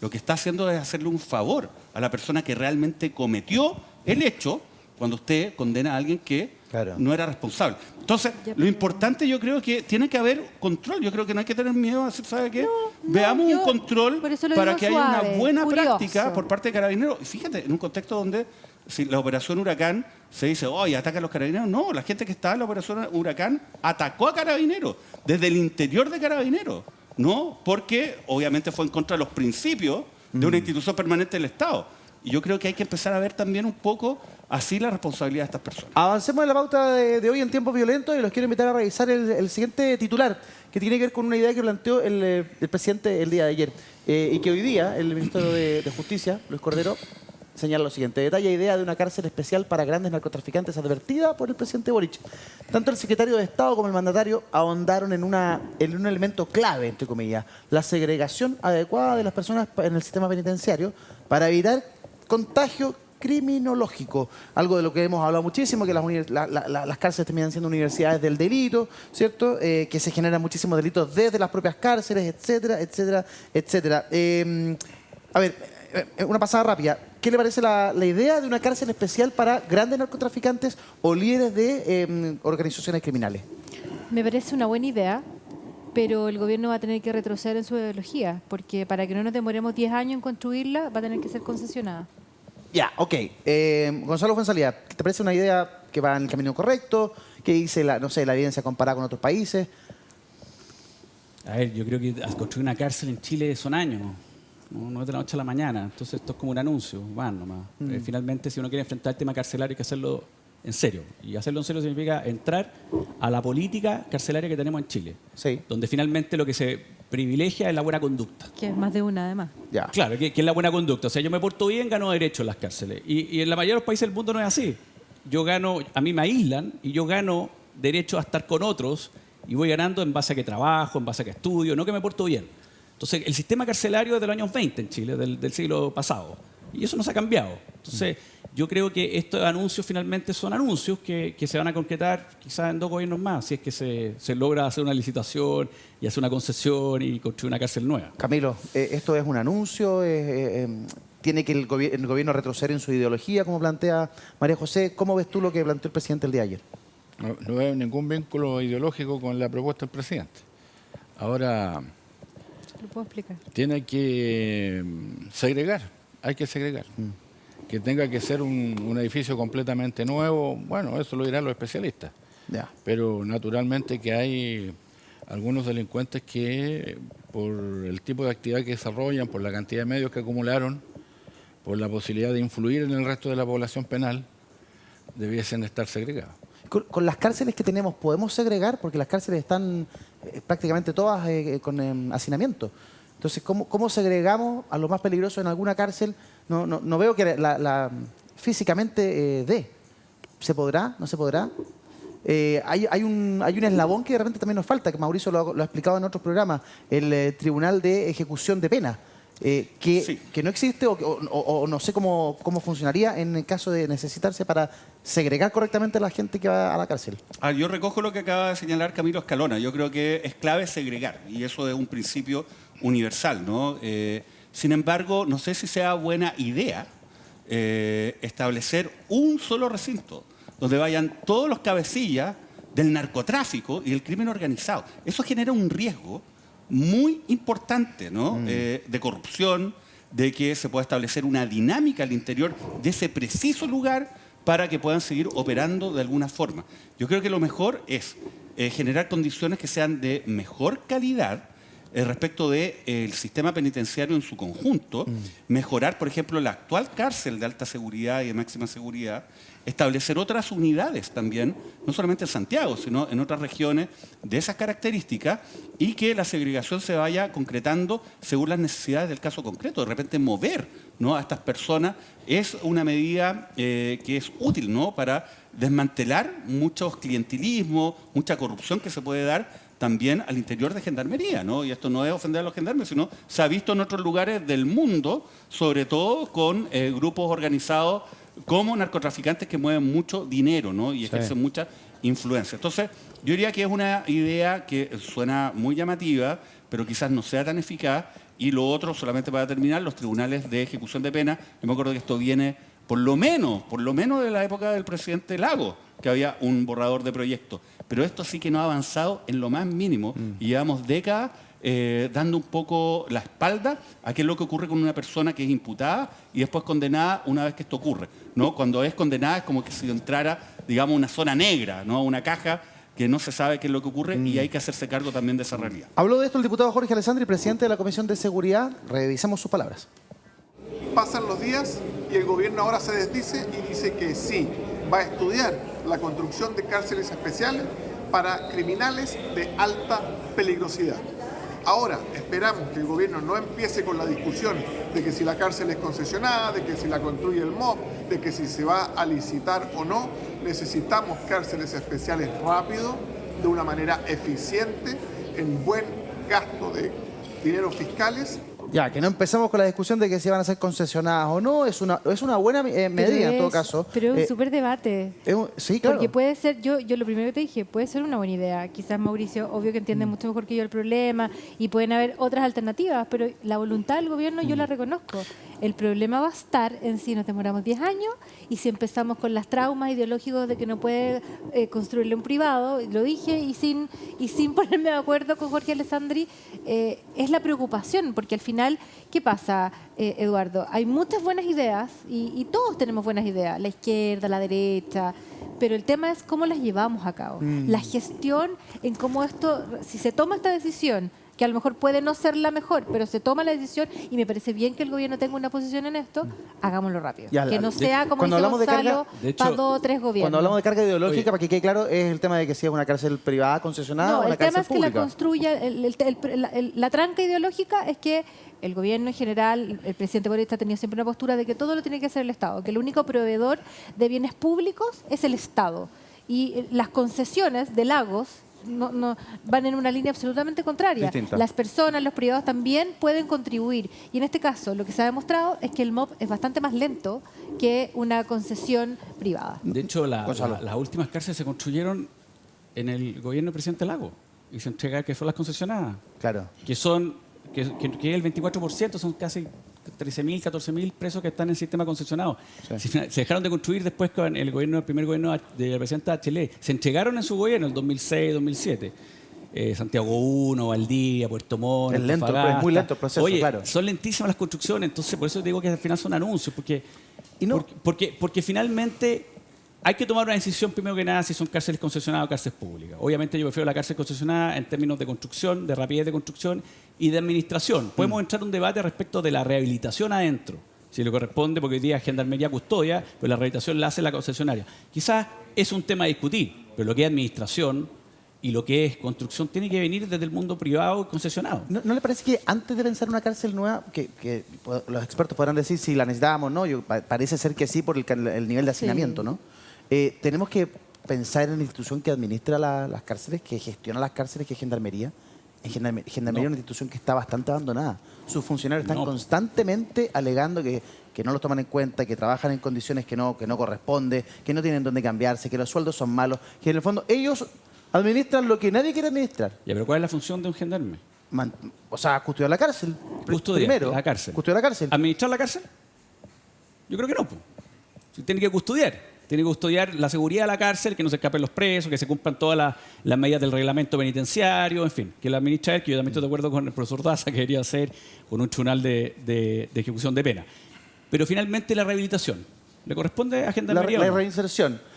lo que está haciendo es hacerle un favor a la persona que realmente cometió el hecho cuando usted condena a alguien que Claro. no era responsable. Entonces, Ya, lo pero- importante yo creo que tiene que haber control. Yo creo que no hay que tener miedo a decir, ¿sabe qué? Veamos yo un control por eso lo para digo que haya una suave, buena curioso. práctica por parte de Carabineros. Y fíjate, en un contexto donde si la operación Huracán se dice, oye, ataca a los Carabineros. No, la gente que estaba en la operación Huracán atacó a Carabineros desde el interior de Carabineros. No, porque obviamente fue en contra de los principios de una institución permanente del Estado. Y yo creo que hay que empezar a ver también un poco así la responsabilidad de estas personas. Avancemos en la pauta de hoy en tiempos violentos y los quiero invitar a revisar el siguiente titular, que tiene que ver con una idea que planteó el presidente el día de ayer y que hoy día el ministro de Justicia, Luis Cordero, señala lo siguiente: detalla idea de una cárcel especial para grandes narcotraficantes advertida por el presidente Boric. Tanto el secretario de Estado como el mandatario ahondaron en un elemento clave, entre comillas, la segregación adecuada de las personas en el sistema penitenciario para evitar contagio criminológico, algo de lo que hemos hablado muchísimo, que las cárceles terminan siendo universidades del delito, ¿cierto? Que se generan muchísimos delitos desde las propias cárceles, etcétera, etcétera, etcétera. A ver, una pasada rápida. ¿Qué le parece la idea de una cárcel especial para grandes narcotraficantes o líderes de organizaciones criminales? Me parece una buena idea, pero el gobierno va a tener que retroceder en su ideología, porque para que no nos demoremos 10 años en construirla, va a tener que ser concesionada. Ya, ok. Gonzalo Fuenzalía, ¿te parece una idea que va en el camino correcto? ¿Qué dice la evidencia comparada con otros países? A ver, yo creo que construir una cárcel en Chile son años, no es de la noche a la mañana. Entonces esto es como un anuncio, van nomás. Finalmente, si uno quiere enfrentar el tema carcelario, hay que hacerlo en serio. Y hacerlo en serio significa entrar a la política carcelaria que tenemos en Chile, Sí. donde finalmente lo que se privilegia es la buena conducta. Que es más de una, además. Ya. Claro, que es la buena conducta. O sea, yo me porto bien, gano derecho en las cárceles. Y en la mayoría de los países del mundo no es así. Yo gano, a mí me aíslan y yo gano derecho a estar con otros y voy ganando en base a que trabajo, en base a que estudio, no que me porto bien. Entonces, el sistema carcelario es de los años 20 en Chile, del siglo pasado. Y eso no se ha cambiado. Entonces, yo creo que estos anuncios finalmente son anuncios que se van a concretar quizás en 2 gobiernos más, si es que se logra hacer una licitación y hacer una concesión y construir una cárcel nueva. Camilo, ¿esto es un anuncio? ¿Tiene que el gobierno retroceder en su ideología, como plantea María José? ¿Cómo ves tú lo que planteó el presidente el día de ayer? No veo ningún vínculo ideológico con la propuesta del presidente. Ahora, Lo puedo explicar. tiene que segregar, hay que segregar. que tenga que ser un edificio completamente nuevo, bueno, eso lo dirán los especialistas. Ya. Pero naturalmente que hay algunos delincuentes que por el tipo de actividad que desarrollan, por la cantidad de medios que acumularon, por la posibilidad de influir en el resto de la población penal, debiesen estar segregados. Con las cárceles que tenemos, ¿podemos segregar? Porque las cárceles están prácticamente todas con hacinamiento. Entonces, ¿cómo segregamos a los más peligrosos en alguna cárcel? No veo que físicamente dé. ¿Se podrá? ¿No se podrá? Hay un eslabón que de repente también nos falta, que Mauricio lo ha explicado en otros programas, el Tribunal de Ejecución de Pena, que no existe o no sé cómo funcionaría en el caso de necesitarse para segregar correctamente a la gente que va a la cárcel. Yo recojo lo que acaba de señalar Camilo Escalona. Yo creo que es clave segregar, y eso es un principio universal, ¿no? Sin embargo, no sé si sea buena idea establecer un solo recinto donde vayan todos los cabecillas del narcotráfico y el crimen organizado. Eso genera un riesgo muy importante, ¿no? De corrupción, de que se pueda establecer una dinámica al interior de ese preciso lugar para que puedan seguir operando de alguna forma. Yo creo que lo mejor es generar condiciones que sean de mejor calidad respecto del sistema penitenciario en su conjunto, mejorar, por ejemplo, la actual cárcel de alta seguridad y de máxima seguridad, establecer otras unidades también, no solamente en Santiago, sino en otras regiones de esas características, y que la segregación se vaya concretando según las necesidades del caso concreto. De repente mover, ¿no?, a estas personas es una medida que es útil, ¿no?, para desmantelar muchos clientelismos, mucha corrupción que se puede dar también al interior de Gendarmería, ¿no? Y esto no es ofender a los gendarmes, sino se ha visto en otros lugares del mundo, sobre todo con grupos organizados como narcotraficantes que mueven mucho dinero, ¿no?, y ejercen mucha influencia. Entonces, yo diría que es una idea que suena muy llamativa, pero quizás no sea tan eficaz. Y lo otro, solamente para terminar, los tribunales de ejecución de pena. Yo me acuerdo que esto viene por lo menos de la época del presidente Lagos, que había un borrador de proyecto. Pero esto sí que no ha avanzado en lo más mínimo y llevamos décadas dando un poco la espalda a qué es lo que ocurre con una persona que es imputada y después condenada una vez que esto ocurre, ¿no? Cuando es condenada es como que si entrara, digamos, una zona negra, ¿no?, una caja que no se sabe qué es lo que ocurre y hay que hacerse cargo también de esa realidad. Habló de esto el diputado Jorge Alessandri, presidente de la Comisión de Seguridad. Revisemos sus palabras. Pasan los días y el gobierno ahora se desdice y dice que sí, va a estudiar la construcción de cárceles especiales para criminales de alta peligrosidad. Ahora esperamos que el gobierno no empiece con la discusión de que si la cárcel es concesionada, de que si la construye el MOB, de que si se va a licitar o no. Necesitamos cárceles especiales rápido, de una manera eficiente, en buen gasto de dineros fiscales. Ya, que no empecemos con la discusión de que si van a ser concesionadas o no, es una buena medida en todo caso. Pero es un súper debate. Sí, claro. Porque puede ser, yo lo primero que te dije, puede ser una buena idea. Quizás Mauricio, obvio que entiende mucho mejor que yo el problema y pueden haber otras alternativas, pero la voluntad del gobierno yo la reconozco. El problema va a estar en si nos demoramos 10 años y si empezamos con las traumas ideológicos de que no puede construirle un privado, lo dije, y sin ponerme de acuerdo con Jorge Alessandri, es la preocupación, porque al final, ¿qué pasa, Eduardo? Hay muchas buenas ideas y todos tenemos buenas ideas, la izquierda, la derecha, pero el tema es cómo las llevamos a cabo. La gestión en cómo esto, si se toma esta decisión, que a lo mejor puede no ser la mejor, pero se toma la decisión y me parece bien que el gobierno tenga una posición en esto, hagámoslo rápido. Ya, que no sea como dice Gonzalo, para 2 o 3 gobiernos. Cuando hablamos de carga ideológica, para que quede claro, es el tema de que si es una cárcel privada concesionada o una cárcel pública. El tema es que la construya, la tranca ideológica es que el gobierno en general, el presidente Boric ha tenido siempre una postura de que todo lo tiene que hacer el Estado, que el único proveedor de bienes públicos es el Estado. Y las concesiones de Lagos no van en una línea absolutamente contraria. Distinta. Las personas, los privados también pueden contribuir. Y en este caso, lo que se ha demostrado es que el MOB es bastante más lento que una concesión privada. De hecho, las últimas cárceles se construyeron en el gobierno del presidente Lagos y se entrega que son las concesionadas. Claro. Que es el 24%, son casi 13.000, 14.000 presos que están en el sistema concesionado. Sí. Se dejaron de construir después con el primer gobierno del presidente Bachelet. Se entregaron en su gobierno el 2006, 2007. Santiago 1, Valdivia, Puerto Montt. Es lento, es muy lento el proceso, Oye, claro. son lentísimas las construcciones, entonces por eso digo que al final son anuncios, porque Y no, Porque finalmente hay que tomar una decisión, primero que nada, si son cárceles concesionadas o cárceles públicas. Obviamente yo prefiero la cárcel concesionada en términos de construcción, de rapidez de construcción y de administración. Podemos entrar en un debate respecto de la rehabilitación adentro, si le corresponde, porque hoy día Gendarmería custodia, pero la rehabilitación la hace la concesionaria. Quizás es un tema a discutir, pero lo que es administración y lo que es construcción tiene que venir desde el mundo privado y concesionado. ¿No le parece que antes de pensar una cárcel nueva, que los expertos podrán decir si la necesitábamos o no, parece ser que sí por el nivel de hacinamiento, ¿no? Tenemos que pensar en la institución que administra las cárceles, que gestiona las cárceles, que es Gendarmería. Gendarmería es una institución que está bastante abandonada. Sus funcionarios están constantemente alegando que no los toman en cuenta, que trabajan en condiciones que no corresponde, que no tienen dónde cambiarse, que los sueldos son malos, que en el fondo ellos administran lo que nadie quiere administrar. Ya, pero ¿cuál es la función de un gendarme? Custodiar la cárcel. Custodiar primero, la cárcel. Custodiar la cárcel. ¿Administrar la cárcel? Yo creo que no. Tiene que custodiar. Tiene que custodiar la seguridad de la cárcel, que no se escapen los presos, que se cumplan todas las medidas del reglamento penitenciario, en fin, que la administra él, que yo también estoy de acuerdo con el profesor Daza, que debería ser con un tribunal de ejecución de pena. Pero finalmente la rehabilitación, ¿le corresponde a Gendarmería o no? La reinserción.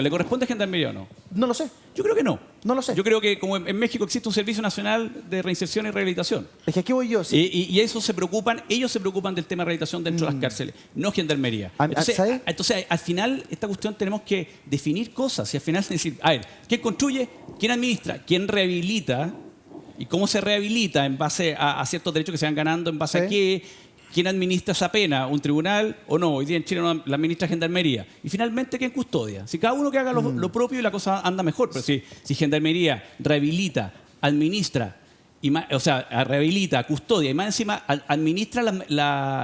¿Le corresponde a Gendarmería o no? No lo sé. Yo creo que no. No lo sé. Yo creo que como en México existe un Servicio Nacional de Reinserción y Rehabilitación. Es que aquí voy yo. Sí. Y ellos se preocupan del tema de rehabilitación dentro de las cárceles, no Gendarmería. Entonces, al final, esta cuestión tenemos que definir cosas. Y al final decir, a ver, ¿quién construye? ¿Quién administra? ¿Quién rehabilita? ¿Y cómo se rehabilita en base a ciertos derechos que se van ganando? ¿En base a qué? ¿Quién administra esa pena? ¿Un tribunal o no? Hoy día en Chile la administra Gendarmería. Y finalmente, ¿quién custodia? Si cada uno que haga lo propio y la cosa anda mejor. Pero si Gendarmería rehabilita, administra, rehabilita, custodia y más encima administra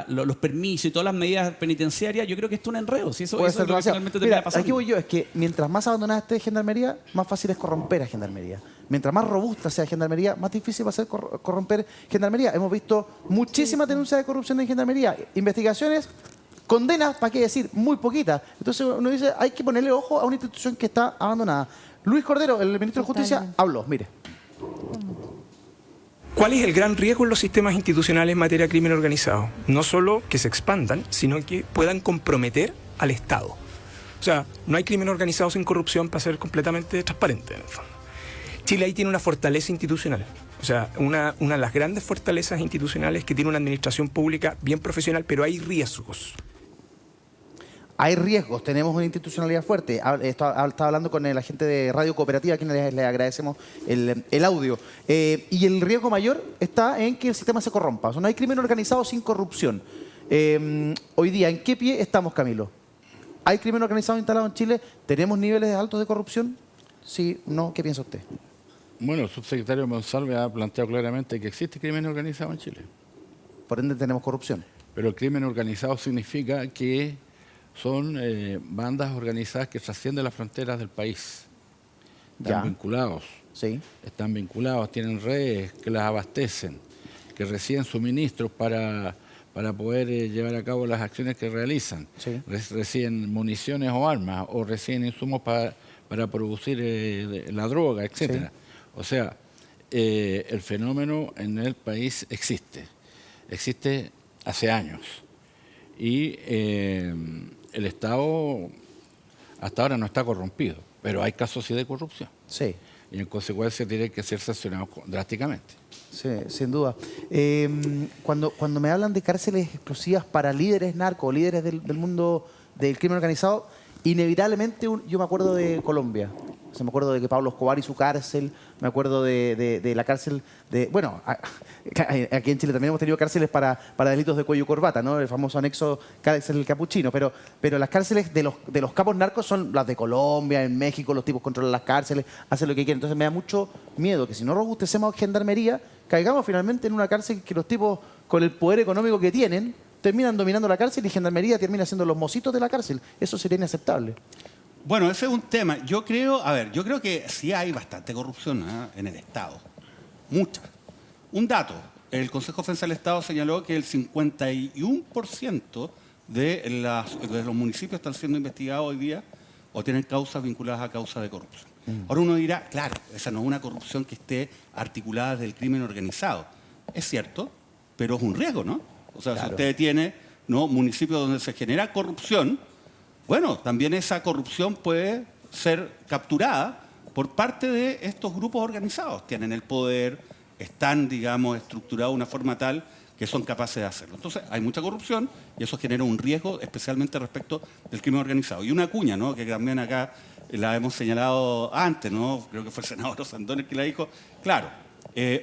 los permisos y todas las medidas penitenciarias, yo creo que esto es un enredo. Si eso es lo que finalmente termina pasando. Aquí voy yo, es que mientras más abandonada esté Gendarmería, más fácil es corromper a Gendarmería. Mientras más robusta sea Gendarmería, más difícil va a ser corromper Gendarmería. Hemos visto muchísimas denuncias de corrupción en Gendarmería, investigaciones, condenas, ¿para qué decir? Muy poquitas. Entonces uno dice, hay que ponerle ojo a una institución que está abandonada. Luis Cordero, el ministro de Justicia, habló, mire. ¿Cuál es el gran riesgo en los sistemas institucionales en materia de crimen organizado? No solo que se expandan, sino que puedan comprometer al Estado. O sea, no hay crimen organizado sin corrupción, para ser completamente transparente en el fondo. Chile ahí tiene una fortaleza institucional. O sea, una de las grandes fortalezas institucionales que tiene una administración pública bien profesional, pero hay riesgos. Hay riesgos, tenemos una institucionalidad fuerte. Estaba hablando con el agente de Radio Cooperativa, a quien le agradecemos el audio. Y el riesgo mayor está en que el sistema se corrompa. O sea, no hay crimen organizado sin corrupción. Hoy día, ¿en qué pie estamos, Camilo? ¿Hay crimen organizado instalado en Chile? ¿Tenemos niveles altos de corrupción? Sí, no, ¿qué piensa usted? Bueno, el subsecretario Monsalve ha planteado claramente que existe crimen organizado en Chile. Por ende tenemos corrupción. Pero el crimen organizado significa que son bandas organizadas que trascienden las fronteras del país. Están vinculados. Sí. Están vinculados, tienen redes que las abastecen, que reciben suministros para poder llevar a cabo las acciones que realizan. Sí. Reciben municiones o armas, o reciben insumos para producir la droga, etc. Sí. O sea, el fenómeno en el país existe hace años. Y el Estado hasta ahora no está corrompido, pero hay casos sí de corrupción. Sí. Y en consecuencia tiene que ser sancionado drásticamente. Sí, sin duda. Cuando me hablan de cárceles explosivas para líderes narcos, líderes del mundo del crimen organizado, inevitablemente yo me acuerdo de Colombia. O sea, me acuerdo de que Pablo Escobar y su cárcel, me acuerdo de la cárcel de... Bueno, aquí en Chile también hemos tenido cárceles para delitos de cuello y corbata, ¿no? El famoso anexo cárcel del capuchino, pero las cárceles de los capos narcos son las de Colombia, en México, los tipos controlan las cárceles, hacen lo que quieren. Entonces me da mucho miedo que si no robustecemos Gendarmería, caigamos finalmente en una cárcel que los tipos, con el poder económico que tienen, terminan dominando la cárcel y Gendarmería termina siendo los mocitos de la cárcel. Eso sería inaceptable. Bueno, ese es un tema. Yo creo que sí hay bastante corrupción en el Estado. Mucha. Un dato. El Consejo de Defensa del Estado señaló que el 51% de los municipios están siendo investigados hoy día o tienen causas vinculadas a causas de corrupción. Ahora uno dirá, claro, esa no es una corrupción que esté articulada desde el crimen organizado. Es cierto, pero es un riesgo, ¿no? O sea, claro. Si usted tiene ¿no? municipios donde se genera corrupción, bueno, también esa corrupción puede ser capturada por parte de estos grupos organizados. Tienen el poder, están, digamos, estructurados de una forma tal que son capaces de hacerlo. Entonces, hay mucha corrupción y eso genera un riesgo, especialmente respecto del crimen organizado. Y una cuña, ¿no? que también acá la hemos señalado antes, ¿no? Creo que fue el senador Osandón el que la dijo. Claro,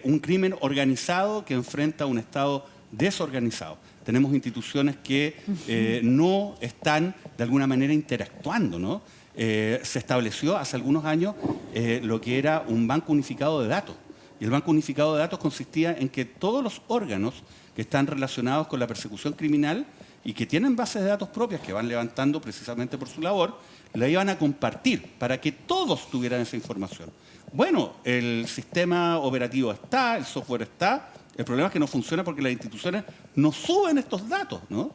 un crimen organizado que enfrenta a un Estado desorganizado. Tenemos instituciones que no están de alguna manera interactuando, ¿no? Se estableció hace algunos años lo que era un banco unificado de datos. Y el banco unificado de datos consistía en que todos los órganos que están relacionados con la persecución criminal y que tienen bases de datos propias que van levantando precisamente por su labor, la iban a compartir para que todos tuvieran esa información. Bueno, el sistema operativo está, el software está, el problema es que no funciona porque las instituciones no suben estos datos, ¿no?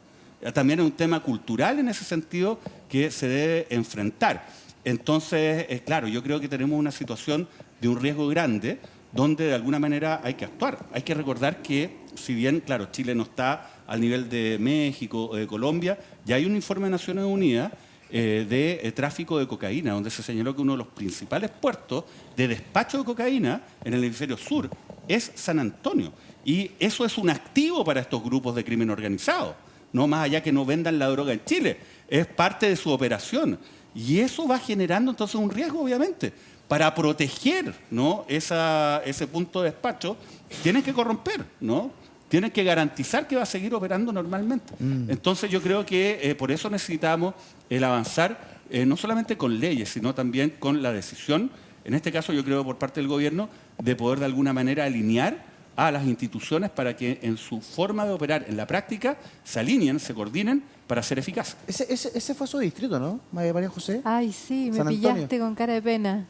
También es un tema cultural en ese sentido que se debe enfrentar. Entonces, claro, yo creo que tenemos una situación de un riesgo grande donde de alguna manera hay que actuar. Hay que recordar que, si bien, claro, Chile no está al nivel de México o de Colombia, ya hay un informe de Naciones Unidas de tráfico de cocaína, donde se señaló que uno de los principales puertos de despacho de cocaína en el hemisferio sur es San Antonio. Y eso es un activo para estos grupos de crimen organizado, no más allá que no vendan la droga en Chile, es parte de su operación. Y eso va generando entonces un riesgo, obviamente. Para proteger, ¿no? ese punto de despacho, tienen que corromper, ¿no? Tienen que garantizar que va a seguir operando normalmente. Entonces yo creo que por eso necesitamos el avanzar no solamente con leyes, sino también con la decisión, en este caso yo creo por parte del gobierno, de poder de alguna manera alinear a las instituciones para que en su forma de operar en la práctica se alineen, se coordinen para ser eficaces. Ese fue su distrito, ¿no, María José? Ay, sí, me San Antonio. pillaste con cara de pena.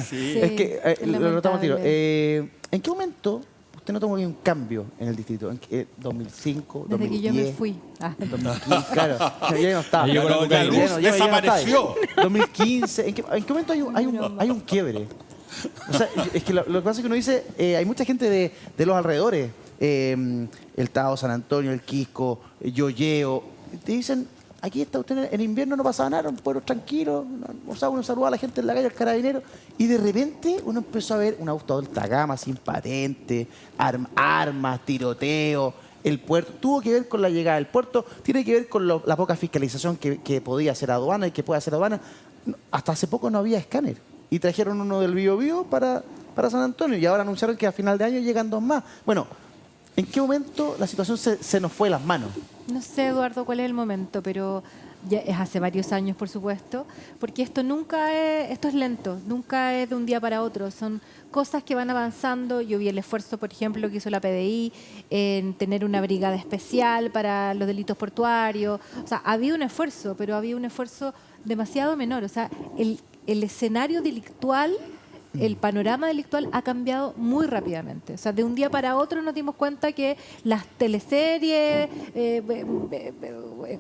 Sí. Es que lo notamos al tiro. lamentable. ¿En qué momento usted notó un cambio en el distrito? ¿En 2005, Desde 2010? que yo me fui. 2015, claro. Ya no estaba. Ahí llegó la La cocaína. luz Ya no desapareció. está. 2015. ¿En qué momento hay un quiebre? O sea, es que lo que pasa es que uno dice, hay mucha gente de los alrededores, el Tao, San Antonio, el Quisco, Yoyeo, te dicen, aquí está usted en invierno, no pasaba nada, un pueblo tranquilo, o sea, uno saludaba a la gente en la calle, al carabinero, y de repente uno empezó a ver un auto de alta gama, sin patente, armas, tiroteo. El puerto tuvo que ver con la llegada del puerto, tiene que ver con la poca fiscalización que podía hacer aduana y que puede hacer aduana. Hasta hace poco no había escáner. Y trajeron uno del Biobío para San Antonio y ahora anunciaron que a final de año llegan 2 más. Bueno, ¿en qué momento la situación se nos fue de las manos? No sé, Eduardo, cuál es el momento, pero ya es hace varios años, por supuesto, porque esto es lento, nunca es de un día para otro, son cosas que van avanzando. Yo vi el esfuerzo, por ejemplo, que hizo la PDI en tener una brigada especial para los delitos portuarios. O sea, había un esfuerzo, pero había un esfuerzo demasiado menor. O sea, el escenario delictual, el panorama delictual ha cambiado muy rápidamente. O sea, de un día para otro nos dimos cuenta que las teleseries,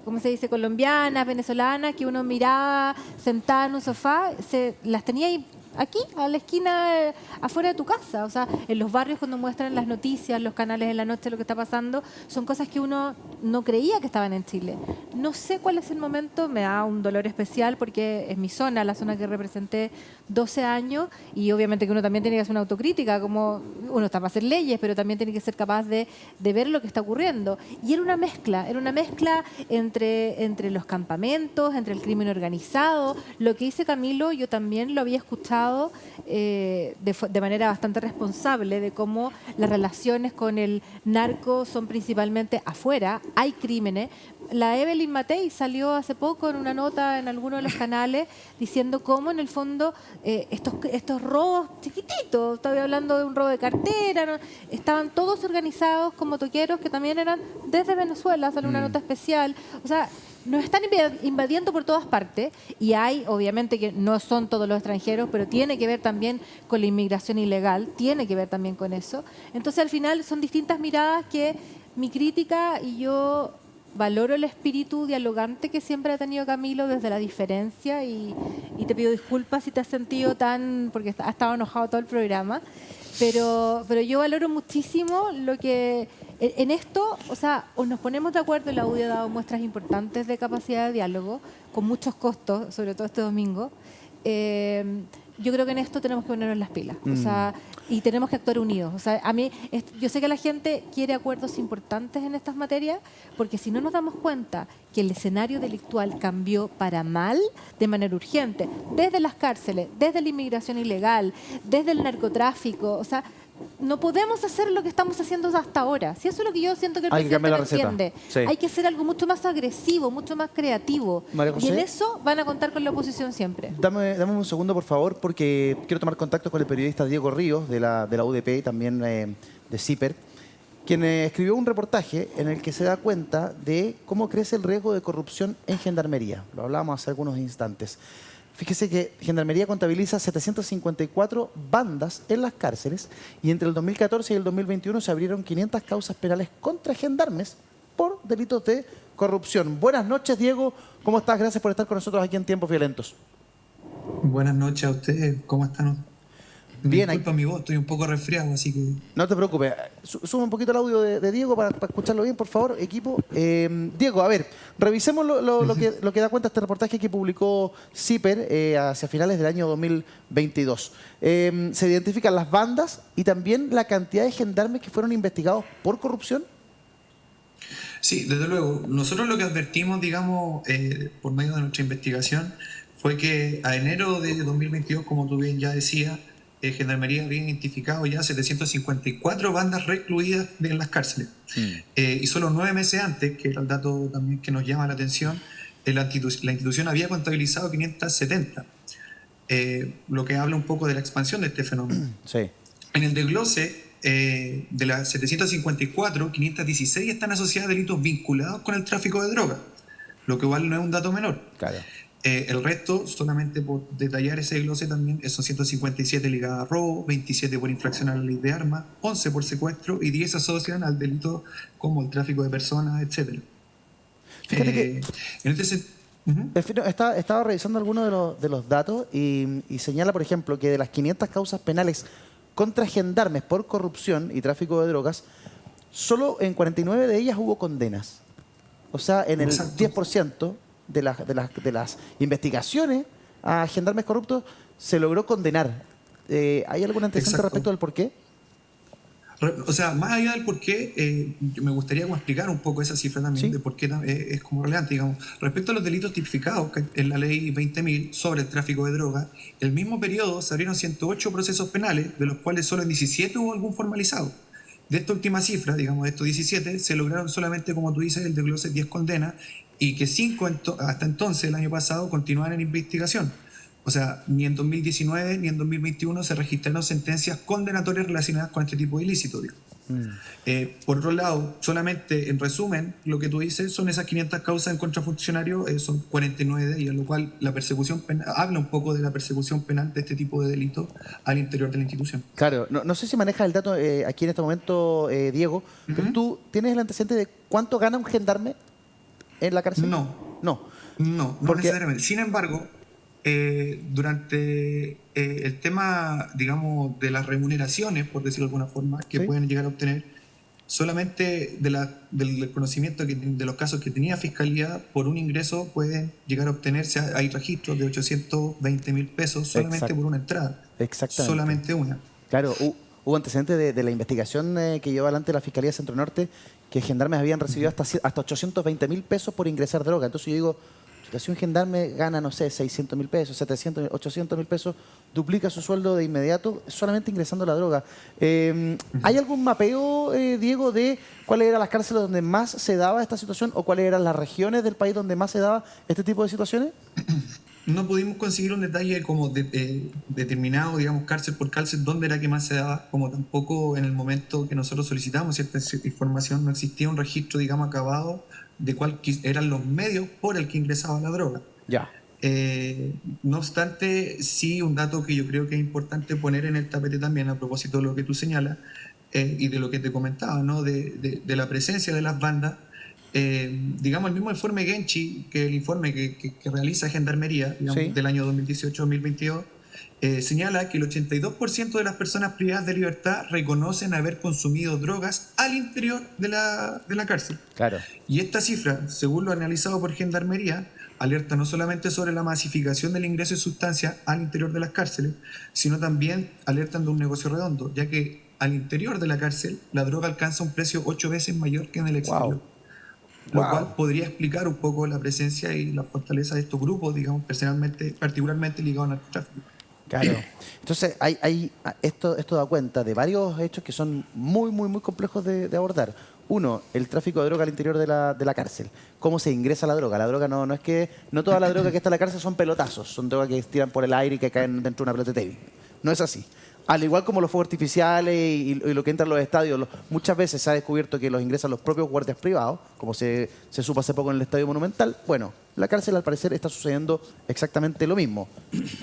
¿cómo se dice?, colombianas, venezolanas, que uno miraba sentada en un sofá, las tenía ahí, aquí, a la esquina, afuera de tu casa. O sea, en los barrios cuando muestran las noticias, los canales de la noche, lo que está pasando, son cosas que uno no creía que estaban en Chile. No sé cuál es el momento, me da un dolor especial porque es mi zona, la zona que representé 12 años, y obviamente que uno también tiene que hacer una autocrítica, como uno está para hacer leyes, pero también tiene que ser capaz de ver lo que está ocurriendo. Y era una mezcla entre los campamentos, entre el crimen organizado. Lo que dice Camilo, yo también lo había escuchado de manera bastante responsable, de cómo las relaciones con el narco son principalmente afuera, hay crímenes. La Evelyn Matei salió hace poco en una nota en alguno de los canales diciendo cómo en el fondo estos robos chiquititos, estaba hablando de un robo de cartera, ¿no?, estaban todos organizados como toqueros que también eran desde Venezuela, sale una nota especial. O sea, nos están invadiendo por todas partes y hay, obviamente que no son todos los extranjeros, pero tiene que ver también con la inmigración ilegal, tiene que ver también con eso. Entonces al final son distintas miradas que mi crítica, y yo valoro el espíritu dialogante que siempre ha tenido Camilo desde la diferencia, y te pido disculpas si te has sentido porque has estado enojado todo el programa, pero yo valoro muchísimo lo que En esto, o sea, o nos ponemos de acuerdo, la UDI ha dado muestras importantes de capacidad de diálogo, con muchos costos, sobre todo este domingo. Yo creo que en esto tenemos que ponernos las pilas, o sea, y tenemos que actuar unidos. O sea, yo sé que la gente quiere acuerdos importantes en estas materias, porque si no nos damos cuenta que el escenario delictual cambió para mal de manera urgente, desde las cárceles, desde la inmigración ilegal, desde el narcotráfico, o sea, no podemos hacer lo que estamos haciendo hasta ahora. Si eso es lo que yo siento que el presidente no entiende. Sí. Hay que hacer algo mucho más agresivo, mucho más creativo. Y en eso van a contar con la oposición siempre. Dame un segundo, por favor, porque quiero tomar contacto con el periodista Diego Ríos, de la UDP y también de CIPER, quien escribió un reportaje en el que se da cuenta de cómo crece el riesgo de corrupción en Gendarmería. Lo hablábamos hace algunos instantes. Fíjese que Gendarmería contabiliza 754 bandas en las cárceles y entre el 2014 y el 2021 se abrieron 500 causas penales contra gendarmes por delitos de corrupción. Buenas noches, Diego. ¿Cómo estás? Gracias por estar con nosotros aquí en Tiempos Violentos. Buenas noches a ustedes. ¿Cómo están? Bien, disculpa mi voz, estoy un poco resfriado, así que... No te preocupes. Sube un poquito el audio de Diego para escucharlo bien, por favor, equipo. Diego, a ver, revisemos lo que da cuenta este reportaje que publicó CIPER hacia finales del año 2022. Se identifican las bandas y también la cantidad de gendarmes que fueron investigados por corrupción. Sí, desde luego. Nosotros lo que advertimos, digamos, por medio de nuestra investigación, fue que a enero de 2022, como tú bien ya decías, Gendarmería había identificado ya 754 bandas recluidas en las cárceles. Y solo 9 meses antes, que era el dato también que nos llama la atención, la institución había contabilizado 570, lo que habla un poco de la expansión de este fenómeno. Sí. En el desglose de las 754, 516 están asociadas a delitos vinculados con el tráfico de drogas, lo que igual no es un dato menor. Claro. El resto, solamente por detallar ese desglose también, son 157 ligadas a robo, 27 por infracción a la ley de armas, 11 por secuestro y 10 asocian al delito como el tráfico de personas, etc. Fíjate que en este estaba revisando algunos de los datos y señala, por ejemplo, que de las 500 causas penales contra gendarmes por corrupción y tráfico de drogas, solo en 49 de ellas hubo condenas. O sea, en el 10% de las investigaciones a gendarmes corruptos se logró condenar. ¿Hay alguna antecedente respecto del por qué? O sea, más allá del por qué, me gustaría explicar un poco esa cifra también, ¿sí? De por qué es como relevante, digamos. Respecto a los delitos tipificados en la ley 20.000 sobre el tráfico de drogas, el mismo periodo se abrieron 108 procesos penales, de los cuales solo en 17 hubo algún formalizado. De esta última cifra, digamos, de estos 17, se lograron solamente, como tú dices, el desglose 10 condenas, y que 5 hasta entonces, el año pasado, continúan en investigación. O sea, ni en 2019 ni en 2021 se registraron sentencias condenatorias relacionadas con este tipo de ilícitos. Por otro lado, solamente en resumen, lo que tú dices son esas 500 causas en contra funcionarios, son 49 de ellas, lo cual la persecución penal, habla un poco de la persecución penal de este tipo de delitos al interior de la institución. Claro, no sé si manejas el dato aquí en este momento, Diego, pero tú tienes el antecedente de cuánto gana un gendarme en la cárcel. No necesariamente. Sin embargo, durante el tema, digamos, de las remuneraciones, por decirlo de alguna forma, que pueden llegar a obtener, solamente del conocimiento de los casos que tenía Fiscalía, por un ingreso pueden llegar a obtenerse, hay registros de 820.000 pesos solamente por una entrada. Exactamente. Solamente una. Claro, hubo antecedentes de la investigación que llevó adelante la Fiscalía Centro Norte, que gendarmes habían recibido hasta 820.000 pesos por ingresar droga. Entonces yo digo, si un gendarme gana, no sé, 600.000 pesos, 700, 800.000 pesos, duplica su sueldo de inmediato solamente ingresando la droga. ¿Hay algún mapeo, Diego, de cuáles eran las cárceles donde más se daba esta situación o cuáles eran las regiones del país donde más se daba este tipo de situaciones? No pudimos conseguir un detalle como determinado, digamos, cárcel por cárcel, dónde era que más se daba, como tampoco en el momento que nosotros solicitamos cierta información no existía un registro, digamos, acabado de cuáles eran los medios por el que ingresaba la droga. Ya. No obstante, sí, un dato que yo creo que es importante poner en el tapete también a propósito de lo que tú señalas y de lo que te comentaba, ¿no? de la presencia de las bandas. Digamos, el mismo informe Genchi, que el informe que realiza Gendarmería, digamos, del año 2018-2022, señala que el 82% de las personas privadas de libertad reconocen haber consumido drogas al interior de la cárcel. Claro. Y esta cifra, según lo analizado por Gendarmería, alerta no solamente sobre la masificación del ingreso de sustancias al interior de las cárceles, sino también alertan de un negocio redondo, ya que al interior de la cárcel la droga alcanza un precio 8 veces mayor que en el exterior. Lo cual podría explicar un poco la presencia y la fortaleza de estos grupos, digamos, particularmente ligados al narcotráfico. Claro. Entonces, esto da cuenta de varios hechos que son muy, muy, muy complejos de abordar. Uno, el tráfico de droga al interior de la cárcel. ¿Cómo se ingresa la droga? La droga no es que... No toda la droga que está en la cárcel son pelotazos. Son drogas que tiran por el aire y que caen dentro de una pelota de tenis. No es así. Al igual como los fuegos artificiales y lo que entra en los estadios, muchas veces se ha descubierto que los ingresan los propios guardias privados, como se supo hace poco en el Estadio Monumental. Bueno, en la cárcel al parecer está sucediendo exactamente lo mismo.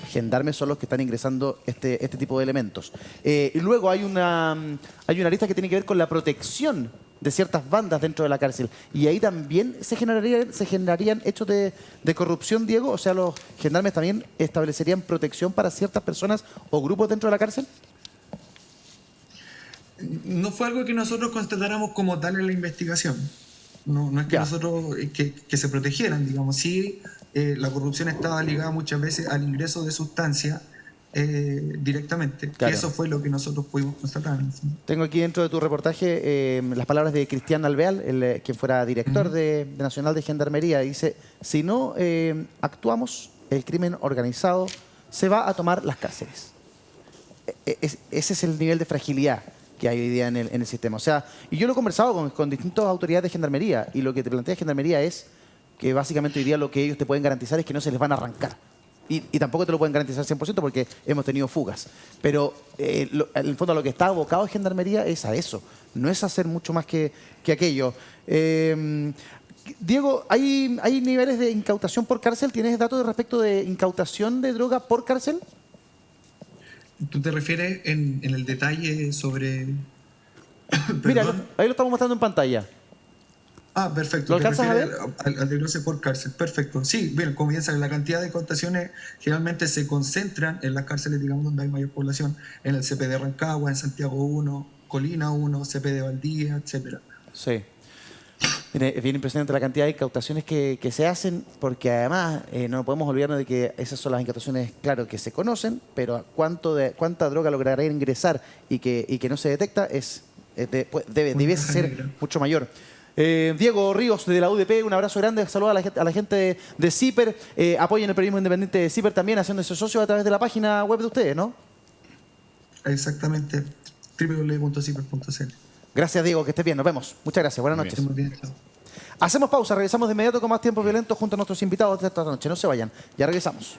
Gendarmes son los que están ingresando este tipo de elementos. Y luego hay una lista que tiene que ver con la protección de ciertas bandas dentro de la cárcel. Y ahí también se generarían hechos de corrupción, Diego. O sea, los gendarmes también establecerían protección para ciertas personas o grupos dentro de la cárcel. No fue algo que nosotros constatáramos como tal en la investigación. No es que nosotros que se protegieran, digamos. Sí, la corrupción estaba ligada muchas veces al ingreso de sustancias directamente. Claro. Y eso fue lo que nosotros pudimos constatar. Tengo aquí dentro de tu reportaje las palabras de Cristian Alvear, quien fuera director de Nacional de Gendarmería. Dice, si no actuamos, el crimen organizado se va a tomar las cárceles. Ese es el nivel de fragilidad que hay hoy día en el sistema. O sea, y yo lo he conversado con distintas autoridades de Gendarmería, y lo que te plantea Gendarmería es que básicamente hoy día lo que ellos te pueden garantizar es que no se les van a arrancar. Y tampoco te lo pueden garantizar 100% porque hemos tenido fugas. Pero en el fondo a lo que está abocado Gendarmería es a eso. No es hacer mucho más que aquello. Diego, ¿hay niveles de incautación por cárcel? ¿Tienes datos respecto de incautación de droga por cárcel? ¿Tú te refieres en el detalle sobre...? Mira, ahí lo estamos mostrando en pantalla. Ah, perfecto. ¿Lo alcanzas a ver? Al desglose por cárcel. Perfecto. Sí, bien, como bien saben, la cantidad de incautaciones generalmente se concentran en las cárceles, digamos, donde hay mayor población, en el CP de Rancagua, en Santiago 1, Colina 1, CP de Valdivia, etcétera. Sí. Es bien impresionante la cantidad de incautaciones que se hacen, porque además no podemos olvidarnos de que esas son las incautaciones, claro, que se conocen, pero cuánta droga logrará ingresar y que no se detecta debe ser mucho mayor. Diego Ríos de la UDP, un abrazo grande, saludos a la gente de CIPER, apoyen el periodismo independiente de CIPER también, haciéndose socios a través de la página web de ustedes, ¿no? Exactamente, www.ciper.cl. Gracias, Diego, que estés bien, nos vemos. Muchas gracias, buenas noches. Muy bien, chao. Hacemos pausa, regresamos de inmediato con más Tiempos Violentos junto a nuestros invitados de esta noche. No se vayan, ya regresamos.